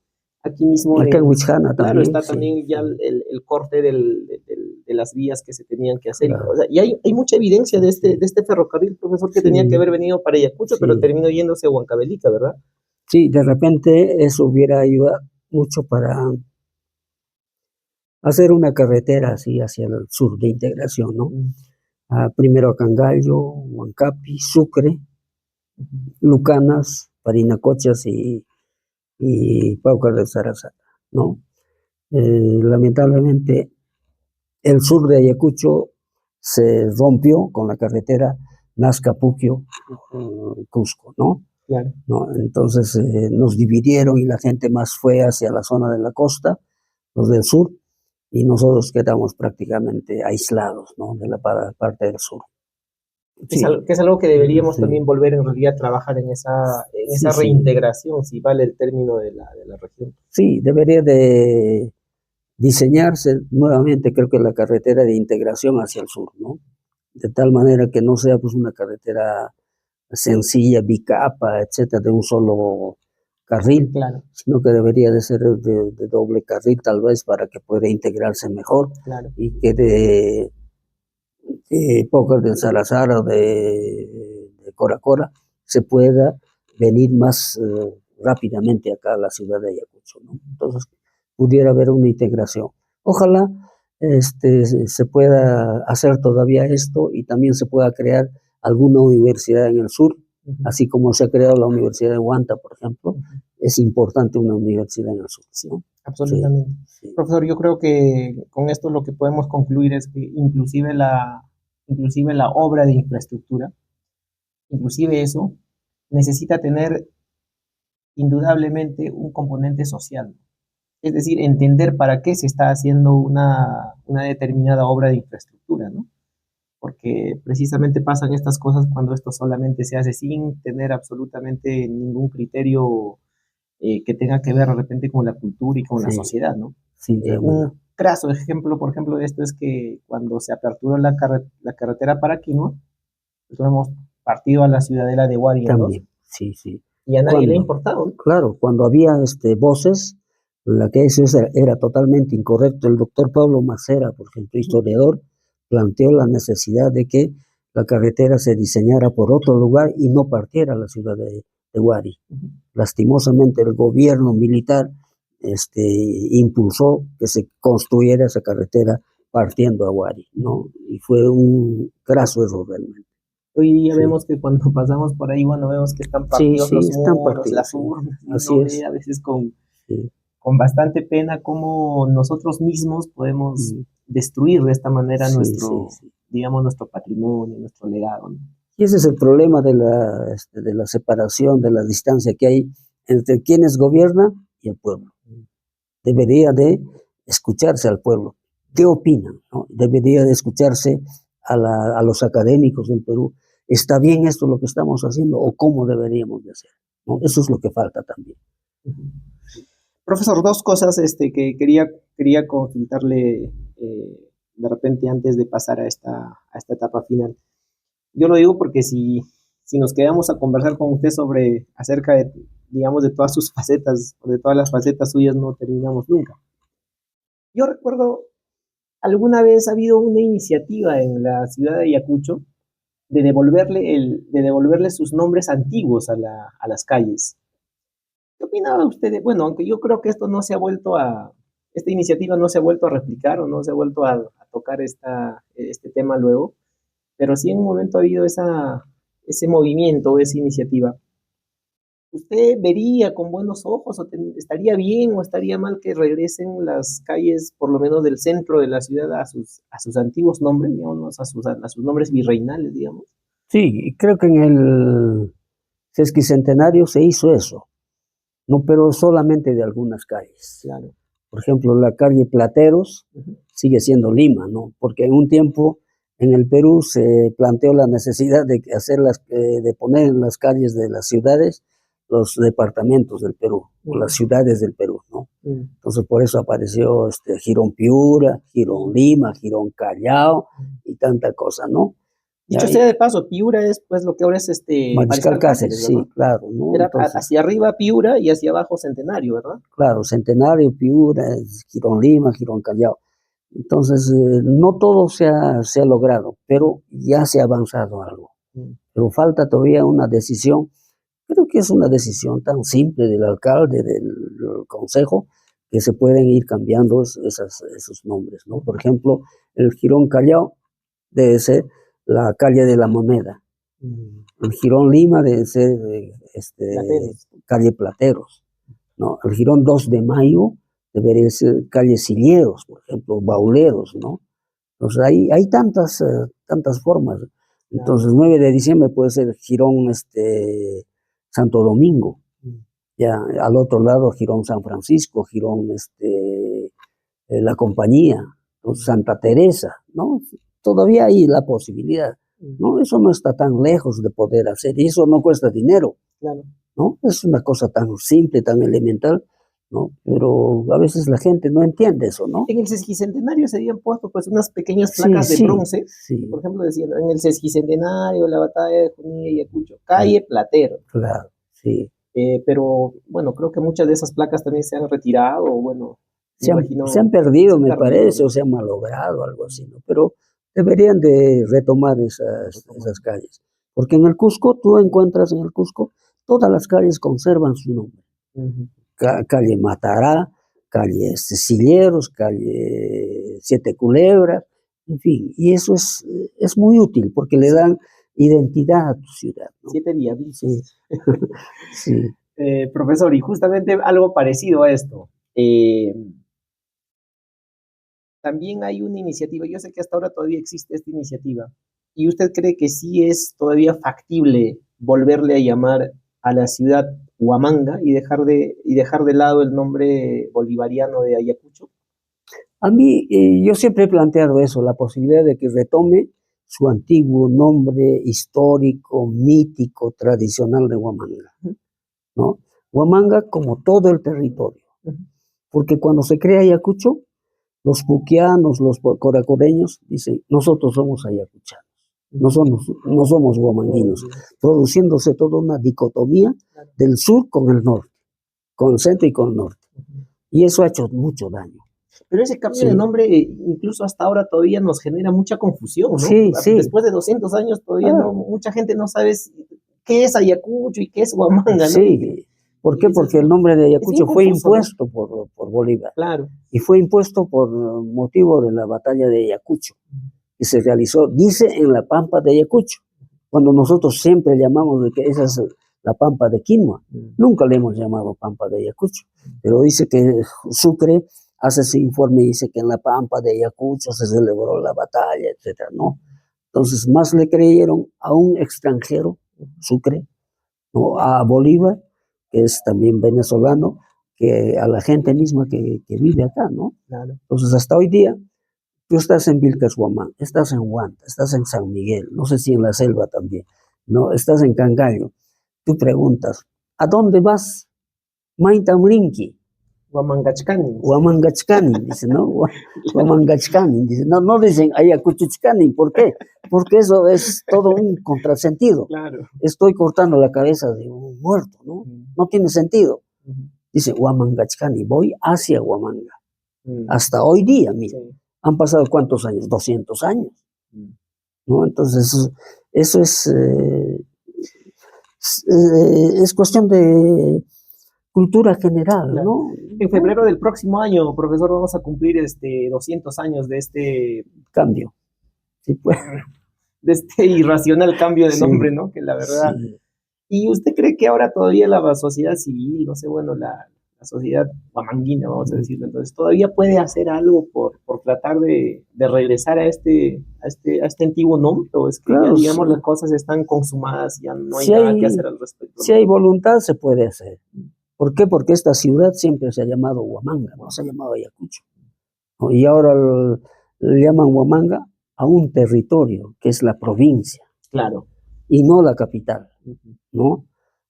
Aquí mismo, Acá en Huichana claro, también, está sí, también ya sí, el corte de las vías que se tenían que hacer. O claro, sea, y hay mucha evidencia sí, de sí, este ferrocarril, profesor, que tenía que sí, haber venido para Ayacucho, pero sí. terminó yéndose a Huancavelica, ¿verdad? Sí, de repente eso hubiera ayudado mucho para hacer una carretera así hacia el sur de integración, ¿no? Mm, Primero a Cangallo, Huancapi, Sucre, ujú. Lucanas, Parinacochas y Paucar del Sarazara, ¿no? Lamentablemente, el sur de Ayacucho se rompió con la carretera Nazca-Puquio-Cusco, ¿no? Claro. ¿No? Entonces nos dividieron y la gente más fue hacia la zona de la costa, los del sur, y nosotros quedamos prácticamente aislados, ¿no? De la parte del sur. Sí, Que es algo que deberíamos también sí, volver en realidad a trabajar en sí, esa sí, reintegración, si vale el término de la región. sí, debería de diseñarse nuevamente, creo que la carretera de integración hacia el sur, ¿no? De tal manera que no sea pues una carretera sencilla, bicapa, etcétera, de un solo carril, Claro, sino que debería de ser de doble carril tal vez para que pueda integrarse mejor claro. y que de Pócar de Salazar o de Cora Cora se pueda venir más rápidamente acá a la ciudad de Ayacucho, ¿no? Entonces pudiera haber una integración. Ojalá se pueda hacer todavía esto y también se pueda crear alguna universidad en el sur, Ujú, así como se ha creado la Universidad de Huanta, por ejemplo, ujú. es importante una universidad en el sur, Sí, ¿no? Sí, absolutamente. sí, Profesor, yo creo que con esto lo que podemos concluir es que inclusive la obra de infraestructura, inclusive eso, necesita tener indudablemente un componente social. Es decir, entender para qué se está haciendo una determinada obra de infraestructura, ¿no? porque precisamente pasan estas cosas cuando esto solamente se hace sin tener absolutamente ningún criterio que tenga que ver de repente con la cultura y con la Sí, sociedad, ¿no? sí, hermano. Un craso ejemplo, por ejemplo, de esto es que cuando se aperturó la carretera para Quinoa, nosotros hemos partido a la ciudadela de Huari en dos También, sí, sí. y a nadie le ha Cuando, importado, ¿no? claro, cuando había voces en la que eso era totalmente incorrecto, el doctor Pablo Macera, por ejemplo, historiador, planteó la necesidad de que la carretera se diseñara por otro lugar y no partiera a la ciudad de Huari. Lastimosamente, el gobierno militar impulsó que se construyera esa carretera partiendo a Huari, ¿no? Y fue un graso error realmente. Hoy día Sí, vemos que cuando pasamos por ahí, bueno, vemos que están sí, partidos sí, los están muros, partidos, las sí. urnas, y Así uno ve es. a veces Sí. con bastante pena cómo nosotros mismos podemos Mm. destruir de esta manera Sí, sí, nuestro, sí. digamos, nuestro patrimonio, nuestro legado, ¿no? Y ese es el problema de la separación, de la distancia que hay entre quienes gobiernan y el pueblo. Debería de escucharse al pueblo. ¿Qué opinan? ¿No? Debería de escucharse a los académicos del Perú. ¿Está bien esto lo que estamos haciendo o cómo deberíamos de hacer? ¿No? Eso es lo que falta también. Profesor, dos cosas que quería consultarle de repente antes de pasar a esta etapa final. Yo lo digo porque si nos quedamos a conversar con usted sobre acerca de, digamos, de todas sus facetas, o de todas las facetas suyas, no terminamos nunca. Yo recuerdo, alguna vez ha habido una iniciativa en la ciudad de Ayacucho de devolverle sus nombres antiguos a las calles. ¿Qué opinaba usted de, bueno, aunque yo creo que esto no se ha vuelto esta iniciativa no se ha vuelto a replicar o no se ha vuelto a tocar este tema luego, pero sí en un momento ha habido ese movimiento, esa iniciativa. ¿Usted vería con buenos ojos o estaría bien o estaría mal que regresen las calles, por lo menos del centro de la ciudad, a sus antiguos nombres, digamos, a sus nombres virreinales, digamos? Sí, creo que en el sesquicentenario se hizo eso, no, pero solamente de algunas calles. Claro. Por ejemplo, la calle Plateros Ujú. sigue siendo Lima, ¿no? Porque en un tiempo en el Perú se planteó la necesidad de de poner en las calles de las ciudades los departamentos del Perú, o las ciudades del Perú, ¿no? Mm. Entonces por eso apareció Girón Piura, Girón Lima, Girón Callao y tanta cosa, ¿no? Y Dicho ahí, sea de paso, Piura es pues lo que ahora es Mariscal Mariscal Cáceres, Cáceres, ¿verdad? sí, claro, ¿no? Era Entonces, hacia arriba Piura y hacia abajo Centenario, ¿verdad? claro, Centenario, Piura, Girón Lima, Girón Callao. Entonces, no todo se ha logrado, pero ya se ha avanzado algo. Mm. Pero falta todavía una decisión, creo que es una decisión tan simple del alcalde, del consejo, que se pueden ir cambiando esos nombres, ¿no? Por ejemplo, el Girón Callao debe ser la calle de la Moneda. Mm. El Girón Lima debe ser Plateros. calle Plateros, ¿no? El Girón 2 de Mayo debería ser calle Silleros, por ejemplo, Bauleros, ¿no? Entonces hay tantas formas. Claro. Entonces 9 de diciembre puede ser Girón Santo Domingo, Mm. ya al otro lado Girón San Francisco, Girón La Compañía, Mm. Santa Teresa, ¿no? Todavía hay la posibilidad, Mm. ¿no? Eso no está tan lejos de poder hacer y eso no cuesta dinero, Claro. ¿no? Es una cosa tan simple, tan elemental, ¿no? Pero a veces la gente no entiende eso, ¿no? En el sesquicentenario se habían puesto pues unas pequeñas Sí, placas de sí, bronce, que sí, por ejemplo decían, ¿no? En el sesquicentenario, la batalla de Junín y Ayacucho, calle Platero. claro, sí. Pero bueno, creo que muchas de esas placas también se han retirado, o bueno, me Se han imagino, perdido, se han me perdido, parece, ¿no? o se han malogrado, algo así, ¿no? Pero deberían de retomar esas calles. Porque en el Cusco, tú encuentras en el Cusco, todas las calles conservan su nombre. Ujú. Calle Matará, calle Silleros, calle Siete Culebras, en fin, y eso es muy útil porque le dan identidad a tu ciudad, ¿no? 7 diablitos. Sí, sí. Profesor, y justamente algo parecido a esto. También hay una iniciativa, yo sé que hasta ahora todavía existe esta iniciativa, y usted cree que sí es todavía factible volverle a llamar a la ciudad Huamanga y dejar de lado el nombre bolivariano de Ayacucho. A mí, yo siempre he planteado eso, la posibilidad de que retome su antiguo nombre histórico, mítico, tradicional de Huamanga, ¿no? Huamanga como todo el territorio, porque cuando se crea Ayacucho, los puquianos, los coracoreños dicen, nosotros somos ayacuchanos, no somos huamanguinos, produciéndose toda una dicotomía del sur con el norte, con el centro y con el norte. Y eso ha hecho mucho daño. Pero ese cambio de nombre, incluso hasta ahora, todavía nos genera mucha confusión, ¿no? Sí. Después de 200 años, todavía mucha gente no sabe qué es Ayacucho y qué es Huamanga, ¿no? Sí. ¿Por qué? Porque el nombre de Ayacucho fue impuesto, ¿no? por Bolívar. Claro. Y fue impuesto por motivo de la batalla de Ayacucho, que se realizó, dice, en la Pampa de Ayacucho, cuando nosotros siempre llamamos de que esa es la Pampa de Quinua. Nunca le hemos llamado Pampa de Ayacucho, pero dice que Sucre hace ese informe y dice que en la Pampa de Ayacucho se celebró la batalla, etcétera, ¿no? Entonces, más le creyeron a un extranjero, Sucre, ¿no? A Bolívar, que es también venezolano, que a la gente misma que vive acá, ¿no? Claro. Entonces, hasta hoy día, tú estás en Vilcas Huamán, estás en Huanta, estás en San Miguel, no sé si en la selva también, ¿no? Estás en Cangallo. Tú preguntas, ¿a dónde vas? Maintamrinqui. Huamangachcani. Huamangachcani, dice, ¿no? Huamangachcani, dice, no dicen Ayacuchuchcani, ¿por qué? Porque eso es todo un contrasentido. Claro. Estoy cortando la cabeza de un muerto, ¿no? No tiene sentido. Dice Huamangachcani, voy hacia Huamanga. Hasta hoy día, mira, han pasado ¿cuántos años? 200 años, ¿no? Entonces, eso es cuestión de cultura general, claro, ¿no? En febrero del próximo año, profesor, vamos a cumplir 200 años de este cambio. Sí, pues. De este irracional cambio de nombre, ¿no? Que la verdad. Sí. ¿Y usted cree que ahora todavía la sociedad civil, no sé, bueno, la sociedad huamanguina, vamos a decirlo, entonces, todavía puede hacer algo por tratar de regresar a este antiguo nombre? ¿O es que claro, ya, digamos, las cosas están consumadas, ya no hay si nada que hacer al respecto? Si hay voluntad, se puede hacer. ¿Por qué? Porque esta ciudad siempre se ha llamado Huamanga, no se ha llamado Ayacucho. Y ahora le llaman Huamanga a un territorio que es la provincia. Claro. Y no la capital, ¿no?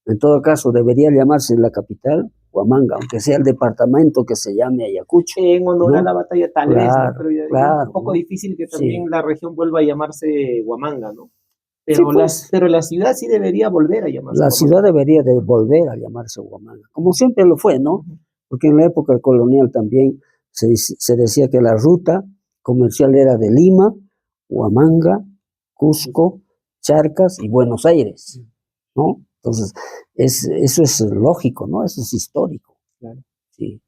En todo caso, debería llamarse la capital Huamanga, aunque sea el departamento que se llame Ayacucho. En honor, ¿no?, a la batalla, tal vez, ¿no? Pero claro, es un poco difícil que también la región vuelva a llamarse Huamanga, ¿no? Pero, sí, pues, pero la ciudad sí debería volver a llamarse La Huamanga. ciudad debería de volver a llamarse Huamanga, como siempre lo fue, ¿no? Porque en la época colonial también se decía que la ruta comercial era de Lima, Huamanga, Cusco, Charcas y Buenos Aires, ¿no? Entonces, eso es lógico, ¿no? Eso es histórico. Claro. Sí.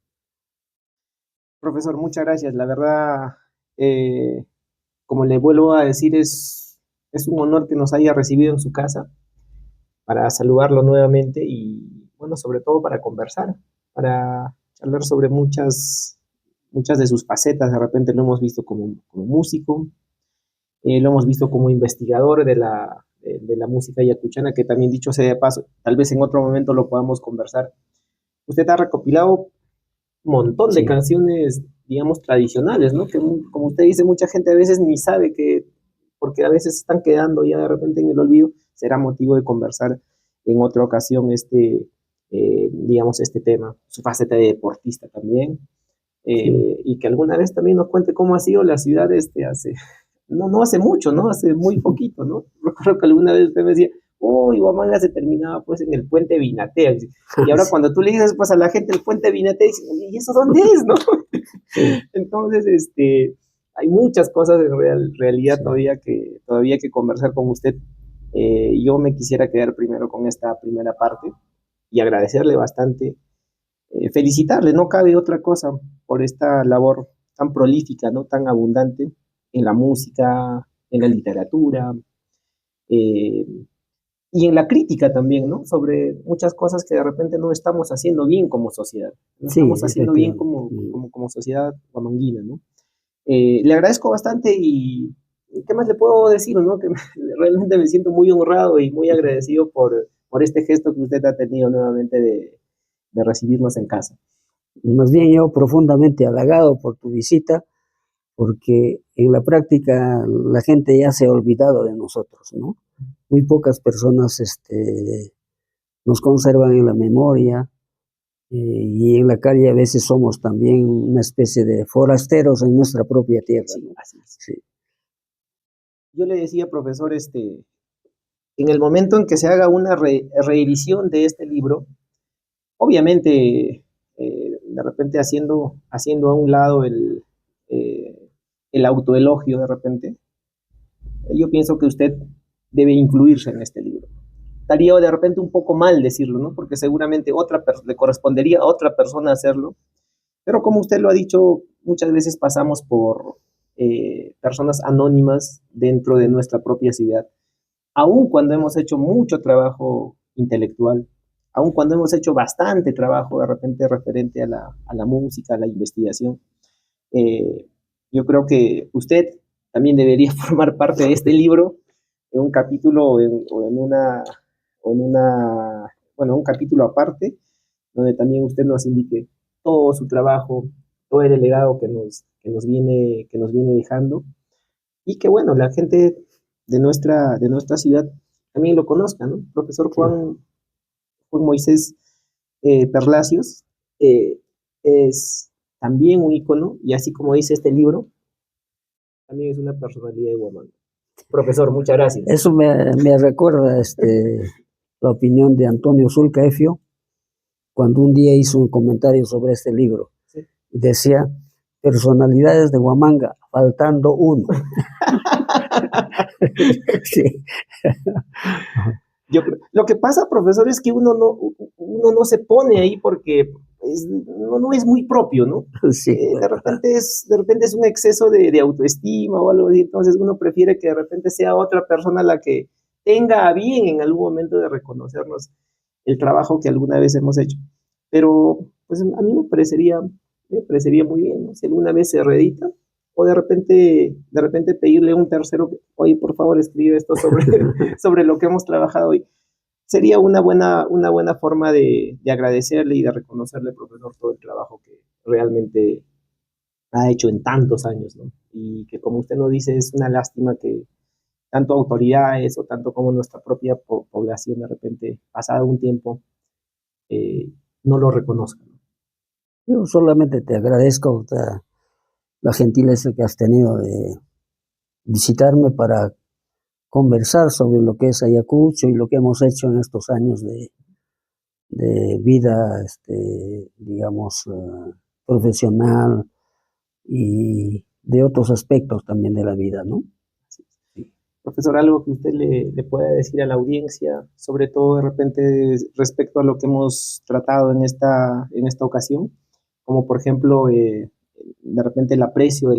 Profesor, muchas gracias. La verdad, como le vuelvo a decir, es un honor que nos haya recibido en su casa para saludarlo nuevamente y, bueno, sobre todo para conversar, para hablar sobre muchas de sus facetas. De repente lo hemos visto como músico, lo hemos visto como investigador de la música ayacuchana, que también, dicho sea de paso, tal vez en otro momento lo podamos conversar. Usted ha recopilado un montón de canciones, digamos, tradicionales, ¿no? Que, como usted dice, mucha gente a veces ni sabe que, porque a veces están quedando ya de repente en el olvido. Será motivo de conversar en otra ocasión digamos, este tema, su faceta de deportista también, y que alguna vez también nos cuente cómo ha sido la ciudad no hace mucho, ¿no? Hace muy poquito, ¿no? Recuerdo que alguna vez usted me decía, uy, Huamanga se terminaba pues en el puente Binatea. Y ahora cuando tú le dices pues a la gente el puente Binatea, dicen, ¿y eso dónde es, no? Entonces, hay muchas cosas en realidad todavía que conversar con usted. Yo me quisiera quedar primero con esta primera parte y agradecerle bastante, felicitarle, no cabe otra cosa, por esta labor tan prolífica, ¿no? Tan abundante en la música, en la literatura, y en la crítica también, ¿no? Sobre muchas cosas que de repente no estamos haciendo bien como sociedad, no estamos haciendo bien como sociedad huamanguina, ¿no? Le agradezco bastante y ¿qué más le puedo decir, no? Que realmente me siento muy honrado y muy agradecido por este gesto que usted ha tenido nuevamente de recibirnos en casa. Más bien yo profundamente halagado por tu visita, porque en la práctica la gente ya se ha olvidado de nosotros, ¿no? Muy pocas personas nos conservan en la memoria, y en la calle a veces somos también una especie de forasteros en nuestra propia tierra, ¿no? Así es. Sí. Yo le decía, profesor, en el momento en que se haga una reedición de este libro, obviamente, de repente haciendo a un lado el autoelogio de repente, yo pienso que usted debe incluirse en este libro. Estaría de repente un poco mal decirlo, ¿no? Porque seguramente le correspondería a otra persona hacerlo, pero como usted lo ha dicho, muchas veces pasamos por personas anónimas dentro de nuestra propia ciudad, aun cuando hemos hecho mucho trabajo intelectual, aun cuando hemos hecho bastante trabajo de repente referente a la música, a la investigación. Eh, yo creo que usted también debería formar parte de este libro en un capítulo bueno, un capítulo aparte, donde también usted nos indique todo su trabajo, todo el legado que nos viene dejando, y que bueno, la gente de nuestra ciudad también lo conozca, ¿no? Profesor Sí. Juan Moisés Perlacios es también un ícono, y así como dice este libro, también es una personalidad de Huamanga. Profesor, muchas gracias. Eso me recuerda la opinión de Antonio Sulcaefio, cuando un día hizo un comentario sobre este libro. Sí. Decía, personalidades de Huamanga, faltando uno. Sí. Lo que pasa, profesor, es que uno no se pone ahí porque no es muy propio, ¿no? Sí. De repente es un exceso de autoestima o algo así, entonces uno prefiere que de repente sea otra persona la que tenga a bien en algún momento de reconocernos el trabajo que alguna vez hemos hecho. Pero pues a mí me parecería muy bien, ¿no? Si alguna vez se reedita, o de repente pedirle a un tercero, oye, por favor, escribe esto sobre lo que hemos trabajado hoy. Sería una buena forma de agradecerle y de reconocerle, profesor, todo el trabajo que realmente ha hecho en tantos años, ¿no? Y que, como usted nos dice, es una lástima que tanto autoridades o tanto como nuestra propia población, de repente, pasado un tiempo, no lo reconozcan. Yo solamente te agradezco la gentileza que has tenido de visitarme para conversar sobre lo que es Ayacucho y lo que hemos hecho en estos años de vida, digamos, profesional y de otros aspectos también de la vida, ¿no? Profesor, algo que usted le pueda decir a la audiencia, sobre todo de repente respecto a lo que hemos tratado en esta ocasión, como por ejemplo, de repente el aprecio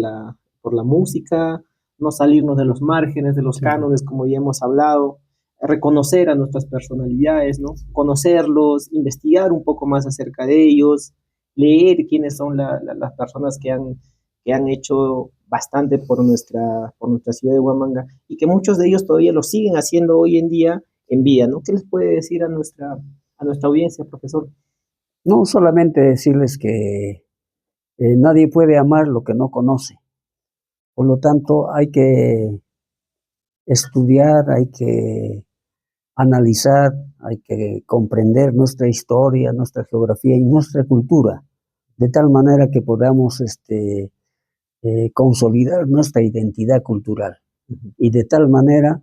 por la música, no salirnos de los márgenes, de los cánones, como ya hemos hablado, reconocer a nuestras personalidades, ¿no? Conocerlos, investigar un poco más acerca de ellos, leer quiénes son las personas que han hecho bastante por nuestra ciudad de Huamanga, y que muchos de ellos todavía lo siguen haciendo hoy en día en vida, ¿no? ¿Qué les puede decir a nuestra audiencia, profesor? No solamente decirles que nadie puede amar lo que no conoce. Por lo tanto, hay que estudiar, hay que analizar, hay que comprender nuestra historia, nuestra geografía y nuestra cultura, de tal manera que podamos consolidar nuestra identidad cultural y de tal manera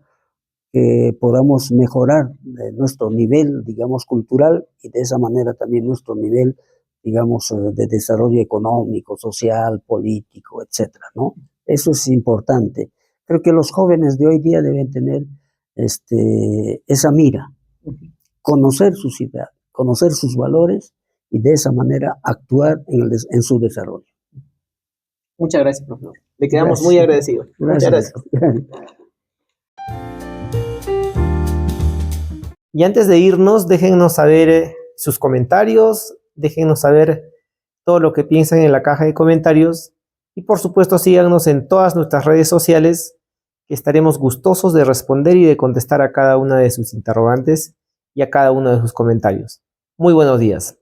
que podamos mejorar nuestro nivel, digamos, cultural y de esa manera también nuestro nivel, digamos, de desarrollo económico, social, político, etcétera, ¿no? Eso es importante. Creo que los jóvenes de hoy día deben tener esa mira, conocer su ciudad, conocer sus valores y de esa manera actuar en su desarrollo. Muchas gracias, profesor. Le quedamos muy agradecidos. Muchas gracias. Y antes de irnos, déjennos saber sus comentarios, déjennos saber todo lo que piensan en la caja de comentarios y por supuesto síganos en todas nuestras redes sociales, que estaremos gustosos de responder y de contestar a cada una de sus interrogantes y a cada uno de sus comentarios. Muy buenos días.